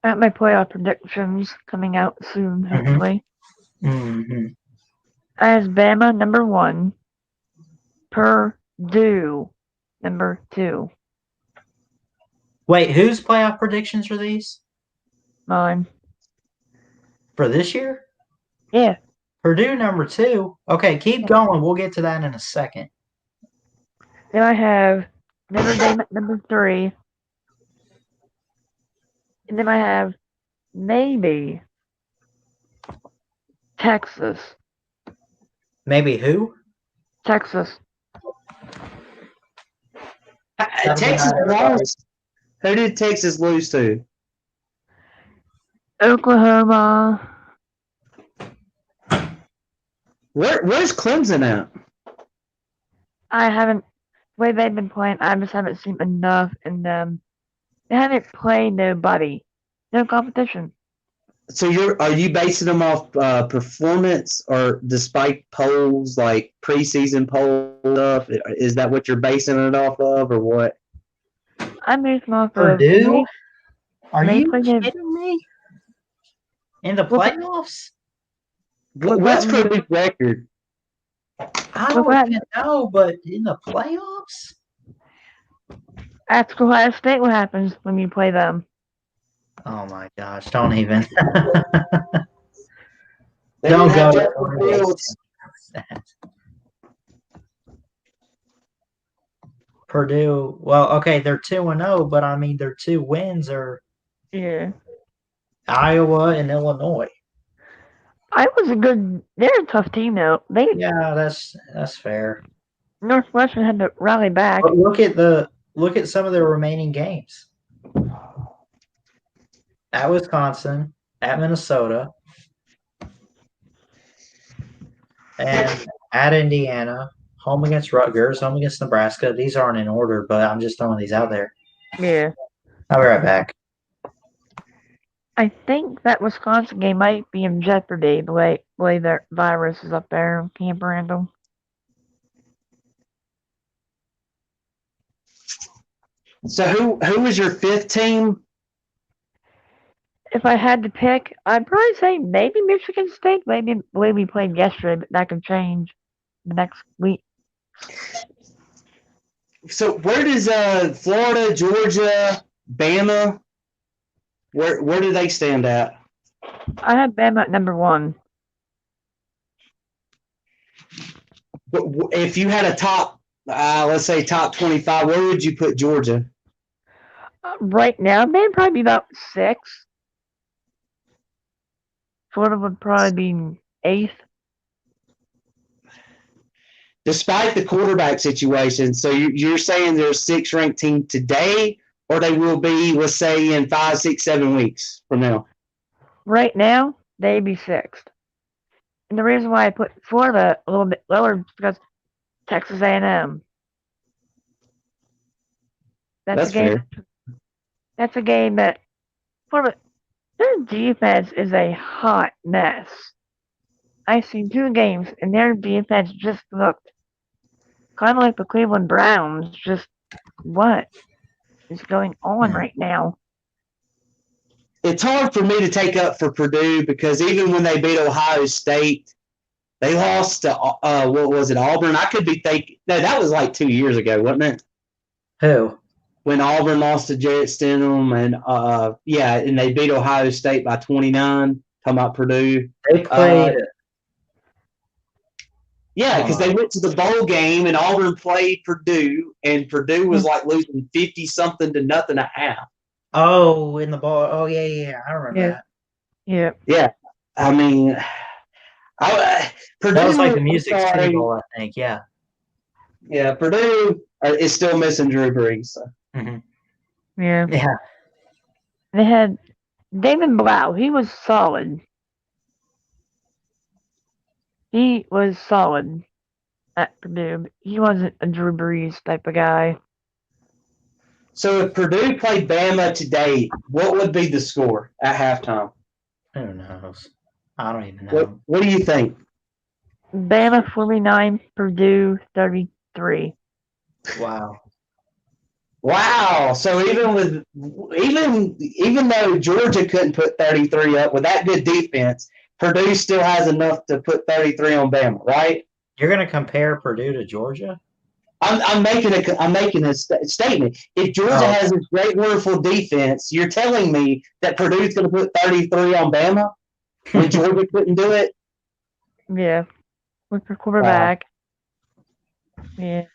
I have my playoff predictions coming out soon, hopefully. Mm-hmm. I have Bama number 1, Purdue number 2. Wait, whose playoff predictions are these Mine. for this year? Yeah. Purdue number 2. Okay, keep going. We'll get to that in a second. Then I have Notre Dame at number 3. And then I have maybe Texas. Maybe who? Texas. Texas lost. Who did Texas lose to? Oklahoma. Where's Clemson at? I haven't. The way they've been playing, I just haven't seen enough in them. They haven't played nobody. No competition. So are you basing them off performance or despite polls like preseason poll stuff? Is that what you're basing it off of, or what? I'm basing off of Purdue? Are they you played in- kidding me? In the Look at- playoffs? What's Purdue's record? I Look don't at- even know, but in the playoffs? Ask Ohio State what happens when you play them. Oh my gosh! Don't even. They Don't didn't have go. Justin Fields. Purdue. Well, okay, they're 2-0, but I mean their 2 wins are Yeah. Iowa and Illinois. Iowa's a good. They're a tough team though. Yeah, that's fair. Northwestern had to rally back. But look at some of their remaining games. At Wisconsin, at Minnesota, and at Indiana, home against Rutgers, home against Nebraska. These aren't in order, but I'm just throwing these out there. Yeah. I'll be right back. I think that Wisconsin game might be in jeopardy the way their virus is up there in Camp Randall. So who was your 5th team? If I had to pick, I'd probably say maybe Michigan State. Maybe the way we played yesterday, but that could change the next week. So where does Florida, Georgia, Bama? Where do they stand at? I have Bama at number 1. But if you had a top, let's say top 25, where would you put Georgia? Right now, they'd probably be about 6. Florida would probably be 8th. Despite the quarterback situation, so you're saying there's a 6th ranked team today, or they will be, let's say, in 5, 6, 7 weeks from now? Right now, they'd be sixth. And the reason why I put Florida a little bit lower is because Texas A&M. That's a game. Fair. That's a game that Florida. Their defense is a hot mess. I've seen 2 games, and their defense just looked kind of like the Cleveland Browns. Just what is going on right now? It's hard for me to take up for Purdue because even when they beat Ohio State, they lost to, what was it, Auburn? I could be thinking, no, that was like 2 years ago, wasn't it? Who? When Auburn lost to Jarrett Stidham and they beat Ohio State by 29. Talking about Purdue. They played. Yeah, because they went to the bowl game and Auburn played Purdue, and Purdue was like losing 50-something to nothing a half. Oh, in the ball. Oh, yeah. I remember that. Yeah. Yeah. I mean, Purdue That was like the Music City Bowl, I think. Yeah. Yeah, Purdue is still missing Drew Brees. So. Mm-hmm. Yeah. Yeah. They had David Blau. He was solid. He was solid at Purdue. He wasn't a Drew Brees type of guy. So if Purdue played Bama today, what would be the score at halftime? Who knows? I don't even know. What do you think? Bama 49, Purdue 33. Wow. So even though Georgia couldn't put 33 up with that good defense, Purdue still has enough to put 33 on Bama, right? You're going to compare Purdue to Georgia? I'm making a statement. If Georgia has this great, wonderful defense, you're telling me that Purdue's going to put 33 on Bama when Georgia couldn't do it? Yeah. With the quarterback. Wow. Yeah.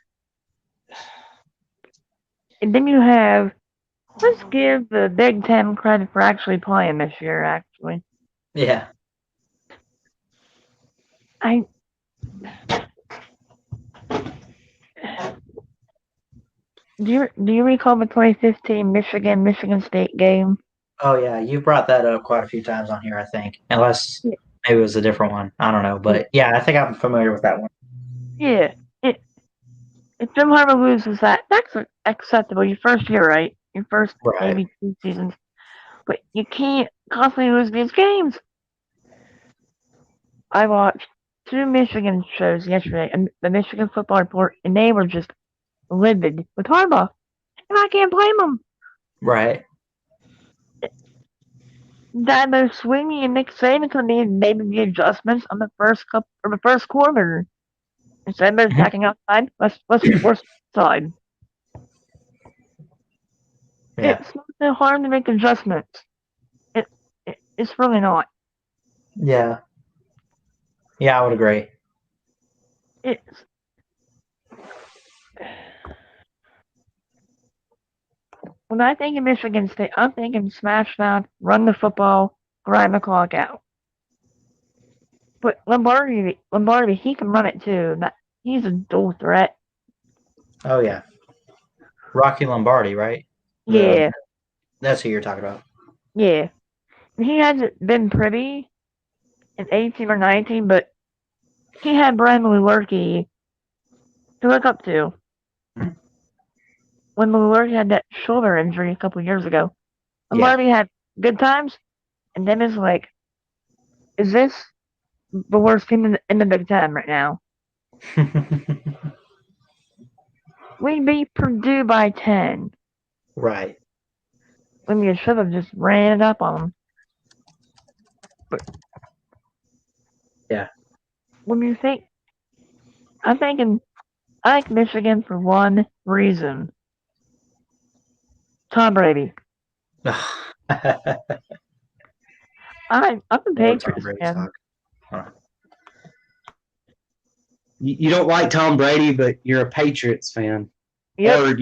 And then you have, let's give the Big Ten credit for actually playing this year, actually. Yeah. Do you recall the 2015 Michigan State game? Oh, yeah. You brought that up quite a few times on here, I think. Unless maybe it was a different one. I don't know. But, yeah, I think I'm familiar with that one. Yeah. If Jim Harbaugh loses that's acceptable. Your first year, right? Your first maybe 2 seasons. But you can't constantly lose these games. I watched 2 Michigan shows yesterday, and the Michigan Football Report, and they were just livid with Harbaugh. And I can't blame them. Right. Dabo Sweeney and Nick Saban could have made the adjustments on the first quarter. Instead of attacking outside, let's force inside. Yeah. It's not so hard to make adjustments. It's really not. Yeah. Yeah, I would agree. When I think of Michigan State, I'm thinking smash down, run the football, grind the clock out. But Lombardi, he can run it too. He's a dual threat. Oh, yeah. Rocky Lombardi, right? Yeah. That's who you're talking about. Yeah. He hasn't been pretty in 18 or 19, but he had Brian Lewerke to look up to. Mm-hmm. When Lewerke had that shoulder injury a couple years ago, Lombardi had good times, and then it's like, is this the worst team in the Big Ten right now? We beat Purdue by 10. Right. When we should have just ran it up on them. But yeah. When you think, I'm thinking, I like Michigan for one reason. Tom Brady. I'm a Patriots fan. You don't like Tom Brady, but you're a Patriots fan. Yep. Or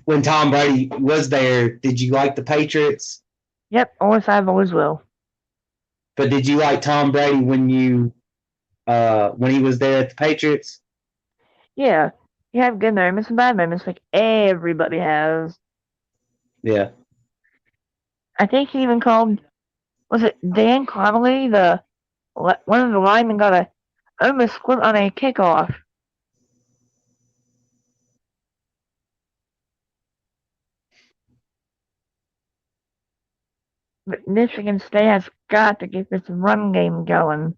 when Tom Brady was there, did you like the Patriots? Yep, always have, always will. But did you like Tom Brady when he was there at the Patriots? Yeah, you have good moments and bad moments, like everybody has. Yeah. I think he even called, was it Dan Connolly, one of the linemen got a almost split on a kickoff. But Michigan State has got to get this run game going.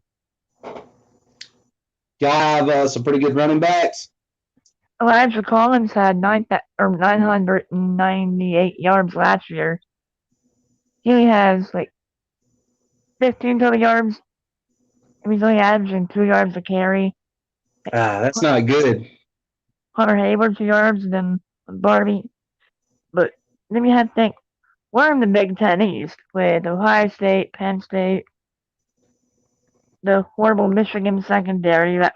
Y'all have some pretty good running backs. Elijah Collins had 998 yards last year. He only has like 15 total yards. And he's only averaging 2 yards a carry. That's not good. Hunter Hayward 2 yards, and then Barbie. But then you have to think, we're in the Big Ten East with Ohio State, Penn State, the horrible Michigan secondary that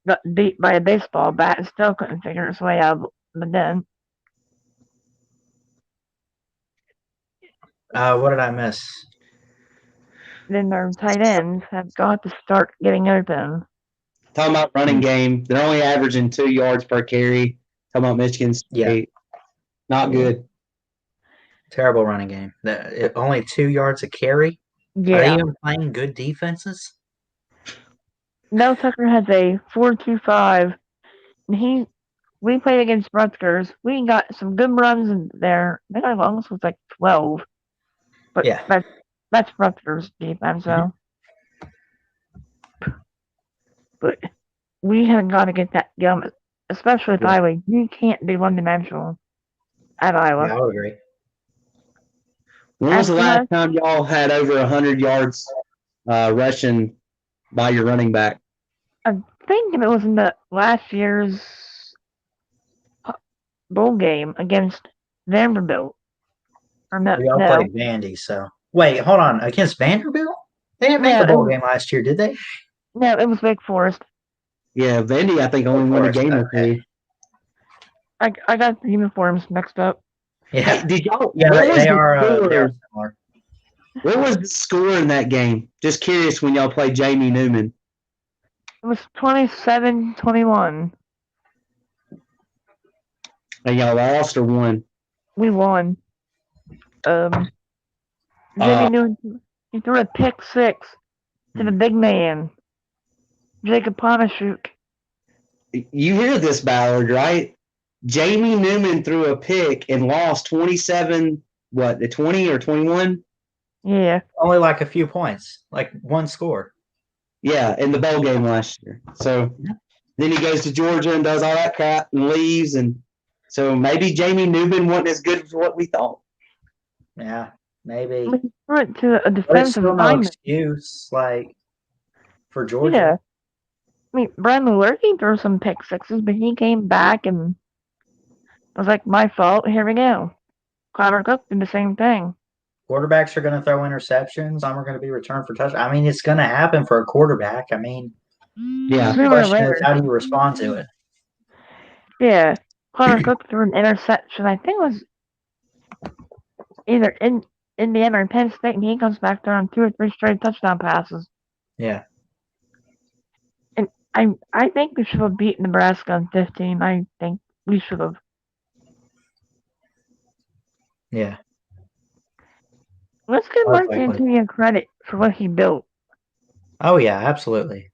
got beat by a baseball bat and still couldn't figure its way out of the den. What did I miss? Then their tight ends have got to start getting open. Talking about running game, they're only averaging 2 yards per carry. Talking about Michigan State, not good. Terrible running game. Only 2 yards a carry. Are they Yeah. even playing good defenses? Mel Tucker has a 4.25, and we played against Rutgers. We got some good runs in there. I think our longest was like 12. But Yeah. that's Rutgers defense, so. But we have got to get that going, especially with Iowa. You can't be one-dimensional at Iowa. Yeah, I would agree. When was the last time y'all had over 100 yards rushing by your running back? I think it was in the last year's bowl game against Vanderbilt. Or no, We all played Vandy, so. Wait, hold on. Against Vanderbilt? They didn't make the bowl game last year, did they? No, it was Wake Forest. Yeah, Vandy, I think, only won a game or two. I got the uniforms mixed up. Yeah. Hey, did y'all? Yeah, they are similar. What was the score in that game? Just curious when y'all played Jamie Newman. It was 27-21. And y'all lost or won? We won. Jamie Newman, he threw a pick 6 to the big man, Jacob Ponashuk. You hear this, Ballard, right? Jamie Newman threw a pick and lost 27, the 20 or 21? Yeah. Only like a few points, like one score. Yeah, in the bowl game last year. So then he goes to Georgia and does all that crap and leaves. And so maybe Jamie Newman wasn't as good as what we thought. Yeah, maybe. He threw it to a But it's defensive still no lineman. excuse, like, for Georgia. Yeah. I mean, Brandon Lurky threw some pick 6s, but he came back and was like, my fault, here we go. Connor Cook did the same thing. Quarterbacks are going to throw interceptions. Some are going to be returned for touchdowns. I mean, it's going to happen for a quarterback. I mean, Yeah. the question is, how do you respond to it? Yeah. Connor Cook threw an interception. I think it was either in Indiana or Penn State, and he comes back there on 2 or 3 straight touchdown passes. Yeah. And I think we should have beat Nebraska on 15. I think we should have. Yeah. Let's give Mark Antonio credit for what he built. Oh, yeah, absolutely.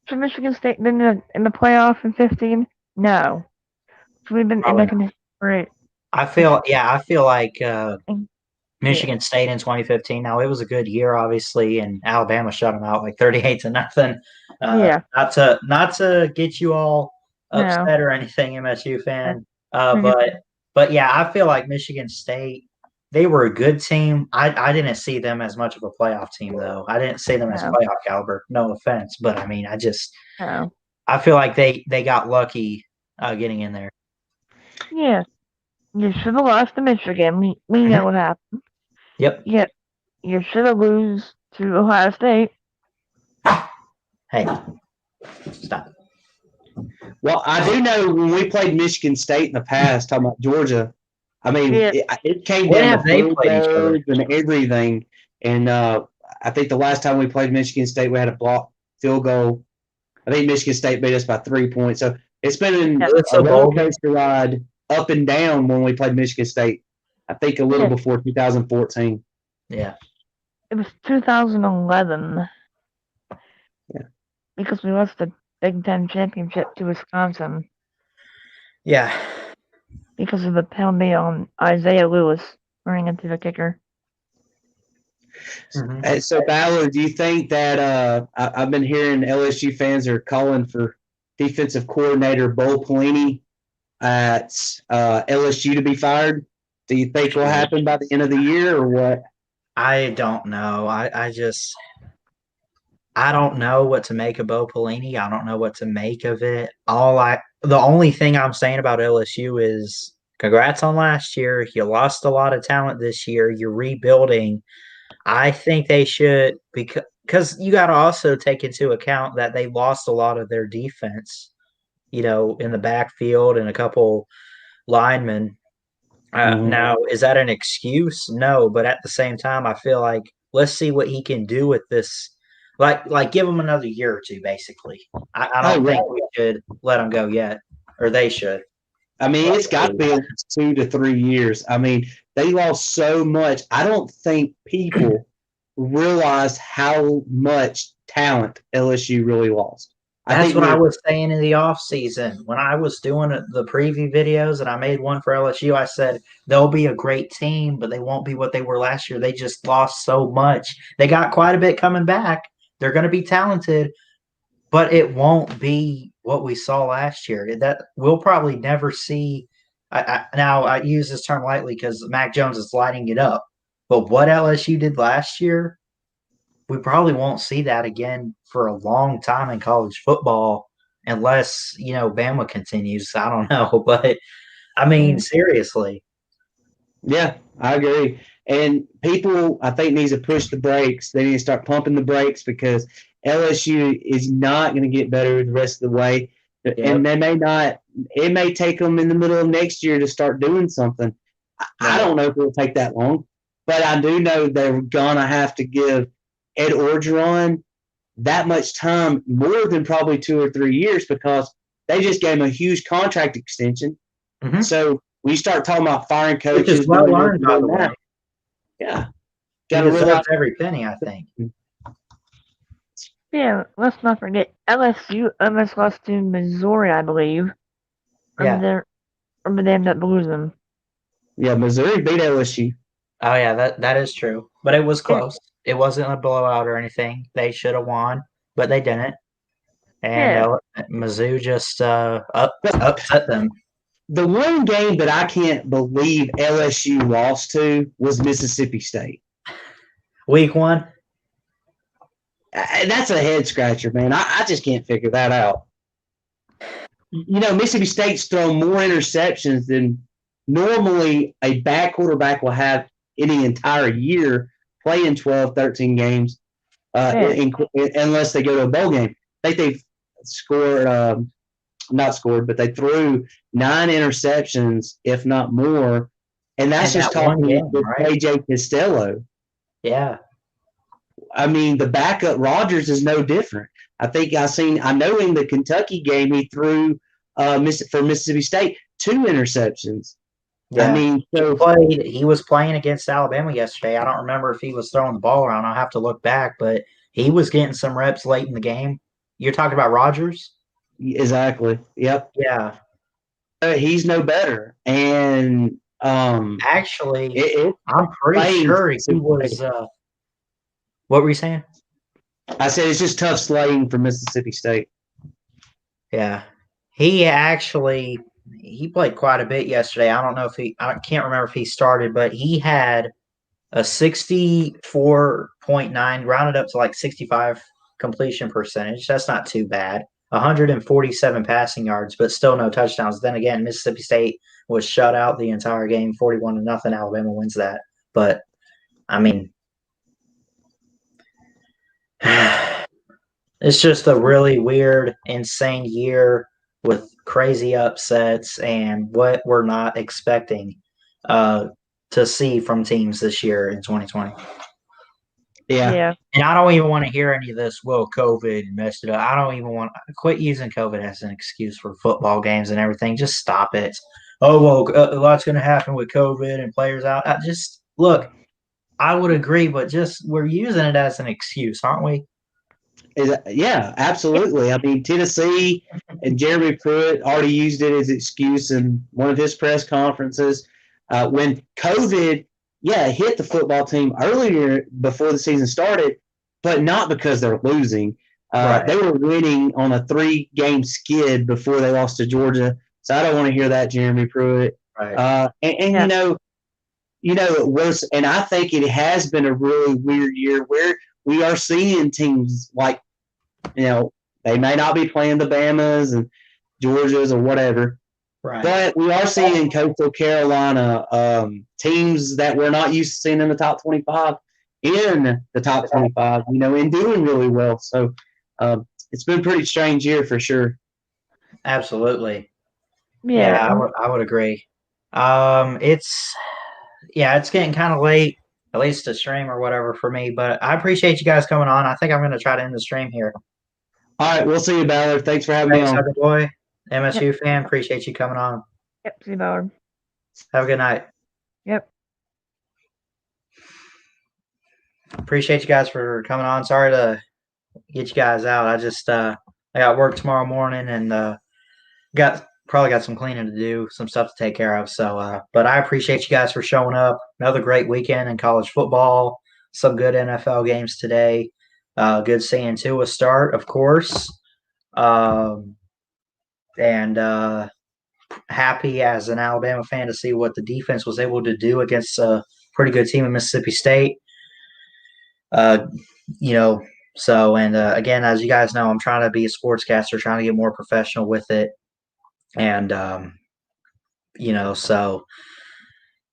Should Michigan State been in the playoff in 15? No. Should we been in the condition for it? I feel like Michigan State in 2015. Now, it was a good year, obviously, and Alabama shut them out like 38-0. Not to get you all upset or anything, MSU fan. But yeah, I feel like Michigan State, they were a good team. I didn't see them as much of a playoff team, though. I didn't see them as playoff caliber. No offense, but I mean, I feel like they got lucky getting in there. Yeah, you should have lost to Michigan. We know what happened. Yep. Yeah, you should have lose to Ohio State. Hey, stop. Well, I do know when we played Michigan State in the past, talking about Georgia, I mean, it came down to field and everything. And I think the last time we played Michigan State, we had a blocked field goal. I think Michigan State beat us by 3 points. So it's been a roller coaster ride up and down when we played Michigan State. I think a little before 2014. Yeah. It was 2011. Yeah. Because we lost the Big Ten championship to Wisconsin Yeah. because of the penalty on Isaiah Lewis running into the kicker. Mm-hmm. So, Ballard, do you think that I've been hearing LSU fans are calling for defensive coordinator Bo Pelini at LSU to be fired? Do you think will happen by the end of the year or what? I don't know. I don't know what to make of Bo Pelini. I don't know what to make of it. The only thing I'm saying about LSU is congrats on last year. You lost a lot of talent this year. You're rebuilding. I think they should, because you got to also take into account that they lost a lot of their defense, in the backfield and a couple linemen. Now, is that an excuse? No, but at the same time, I feel like let's see what he can do with this. Like give him another year or two, basically. I don't think we should let him go yet, or they should. I mean, it's got to be 2 to 3 years. I mean, they lost so much. I don't think people realize how much talent LSU really lost. That's what I was saying in the offseason. When I was doing the preview videos and I made one for LSU, I said they'll be a great team, but they won't be what they were last year. They just lost so much. They got quite a bit coming back. They're going to be talented, but it won't be what we saw last year. That we'll probably never see. Now, I use this term lightly because Mac Jones is lighting it up. But what LSU did last year, we probably won't see that again for a long time in college football unless, Bama continues. I don't know. But, I mean, seriously. Yeah, I agree. And people, I think, needs to push the brakes. They need to start pumping the brakes because LSU is not going to get better the rest of the way. Yep. And they may not – it may take them in the middle of next year to start doing something. I don't know if it will take that long. But I do know they're going to have to give Ed Orgeron that much time, more than probably 2 or 3 years, because they just gave him a huge contract extension. Mm-hmm. So we start talking about firing coaches. Which is well earned, by the way. Yeah. He deserves every penny, I think. Yeah, let's not forget, LSU almost lost to Missouri, I believe. Yeah. Or they ended up losing. Yeah, Missouri beat LSU. Oh, yeah, that is true. But it was close. It wasn't a blowout or anything. They should have won, but they didn't. And Mizzou just upset them. The one game that I can't believe LSU lost to was Mississippi State. Week 1? That's a head scratcher, man. I just can't figure that out. Mississippi State's thrown more interceptions than normally a bad quarterback will have in the entire year playing 12, 13 games unless they go to a bowl game. I think they've scored not scored, but they threw 9 interceptions, if not more. And that's just talking with AJ Costello. Yeah. I mean, the backup Rogers is no different. I know in the Kentucky game he threw for Mississippi State 2 interceptions. Yeah. I mean, he was playing against Alabama yesterday. I don't remember if he was throwing the ball around. I'll have to look back, but he was getting some reps late in the game. You're talking about Rogers? Exactly. Yep. Yeah. He's no better. And actually, I'm pretty sure he was. What were you saying? I said it's just tough slaying for Mississippi State. Yeah, he played quite a bit yesterday. I can't remember if he started, but he had a 64.9, rounded up to like 65 completion percentage. That's not too bad. 147 passing yards, but still no touchdowns. Then again, Mississippi State was shut out the entire game, 41-0. Alabama wins that. But, I mean, it's just a really weird, insane year with crazy upsets and what we're not expecting to see from teams this year in 2020. Yeah. And I don't even want to hear any of this. Well, COVID messed it up. I don't even want to quit using COVID as an excuse for football games and everything. Just stop it. Oh, well, a lot's going to happen with COVID and players out. Just look, I would agree, but just we're using it as an excuse, aren't we? Yeah, absolutely. I mean, Tennessee and Jeremy Pruitt already used it as excuse in one of his press conferences. When COVID, hit the football team earlier before the season started, but not because they're losing. Right. They were winning on a 3-game skid before they lost to Georgia. So I don't want to hear that, Jeremy Pruitt. Right. It was, and I think it has been a really weird year where we are seeing teams like, they may not be playing the Bamas and Georgias or whatever, Right. but we are seeing Coastal Carolina teams that we're not used to seeing in the top 25 in the top 25, and doing really well. So it's been a pretty strange year for sure. Absolutely. Yeah. I would agree. It's getting kind of late, at least to stream or whatever for me, but I appreciate you guys coming on. I think I'm going to try to end the stream here. All right, we'll see you, Ballard. Thanks for having me on. Thanks, boy. MSU fan, appreciate you coming on. Yep. See you, Ballard. Have a good night. Yep. Appreciate you guys for coming on. Sorry to get you guys out. I just I got work tomorrow morning and probably got some cleaning to do, some stuff to take care of. So but I appreciate you guys for showing up. Another great weekend in college football. Some good NFL games today. Good seeing Tua start, of course. And happy as an Alabama fan to see what the defense was able to do against a pretty good team in Mississippi State. Again, as you guys know, I'm trying to be a sportscaster, trying to get more professional with it. And, so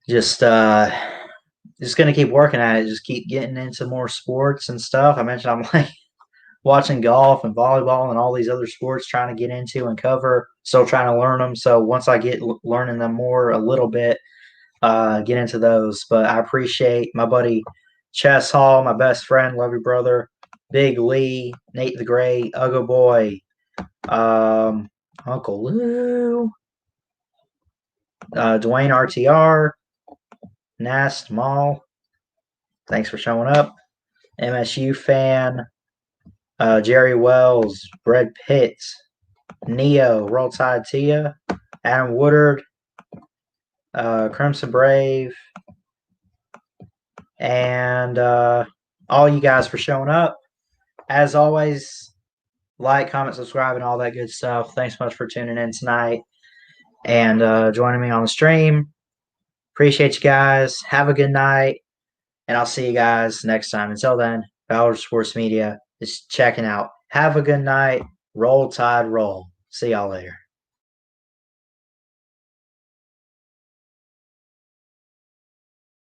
just going to keep working at it, just keep getting into more sports and stuff. I mentioned I'm like watching golf and volleyball and all these other sports, trying to get into and cover, still trying to learn them. So once I get learning them more a little bit, get into those. But I appreciate my buddy Chess Hall, my best friend, love you, brother, Big Lee, Nate the Great, Uggo Boy, Uncle Lou, Dwayne RTR, Nast Mall, thanks for showing up. MSU fan, Jerry Wells, Brad Pitt, Neo, Roll Tide Tia, Adam Woodard, Crimson Brave, and all you guys for showing up. As always, like, comment, subscribe, and all that good stuff. Thanks so much for tuning in tonight and joining me on the stream. Appreciate you guys. Have a good night, and I'll see you guys next time. Until then, Ballard Sports Media is checking out. Have a good night. Roll Tide Roll. See y'all later.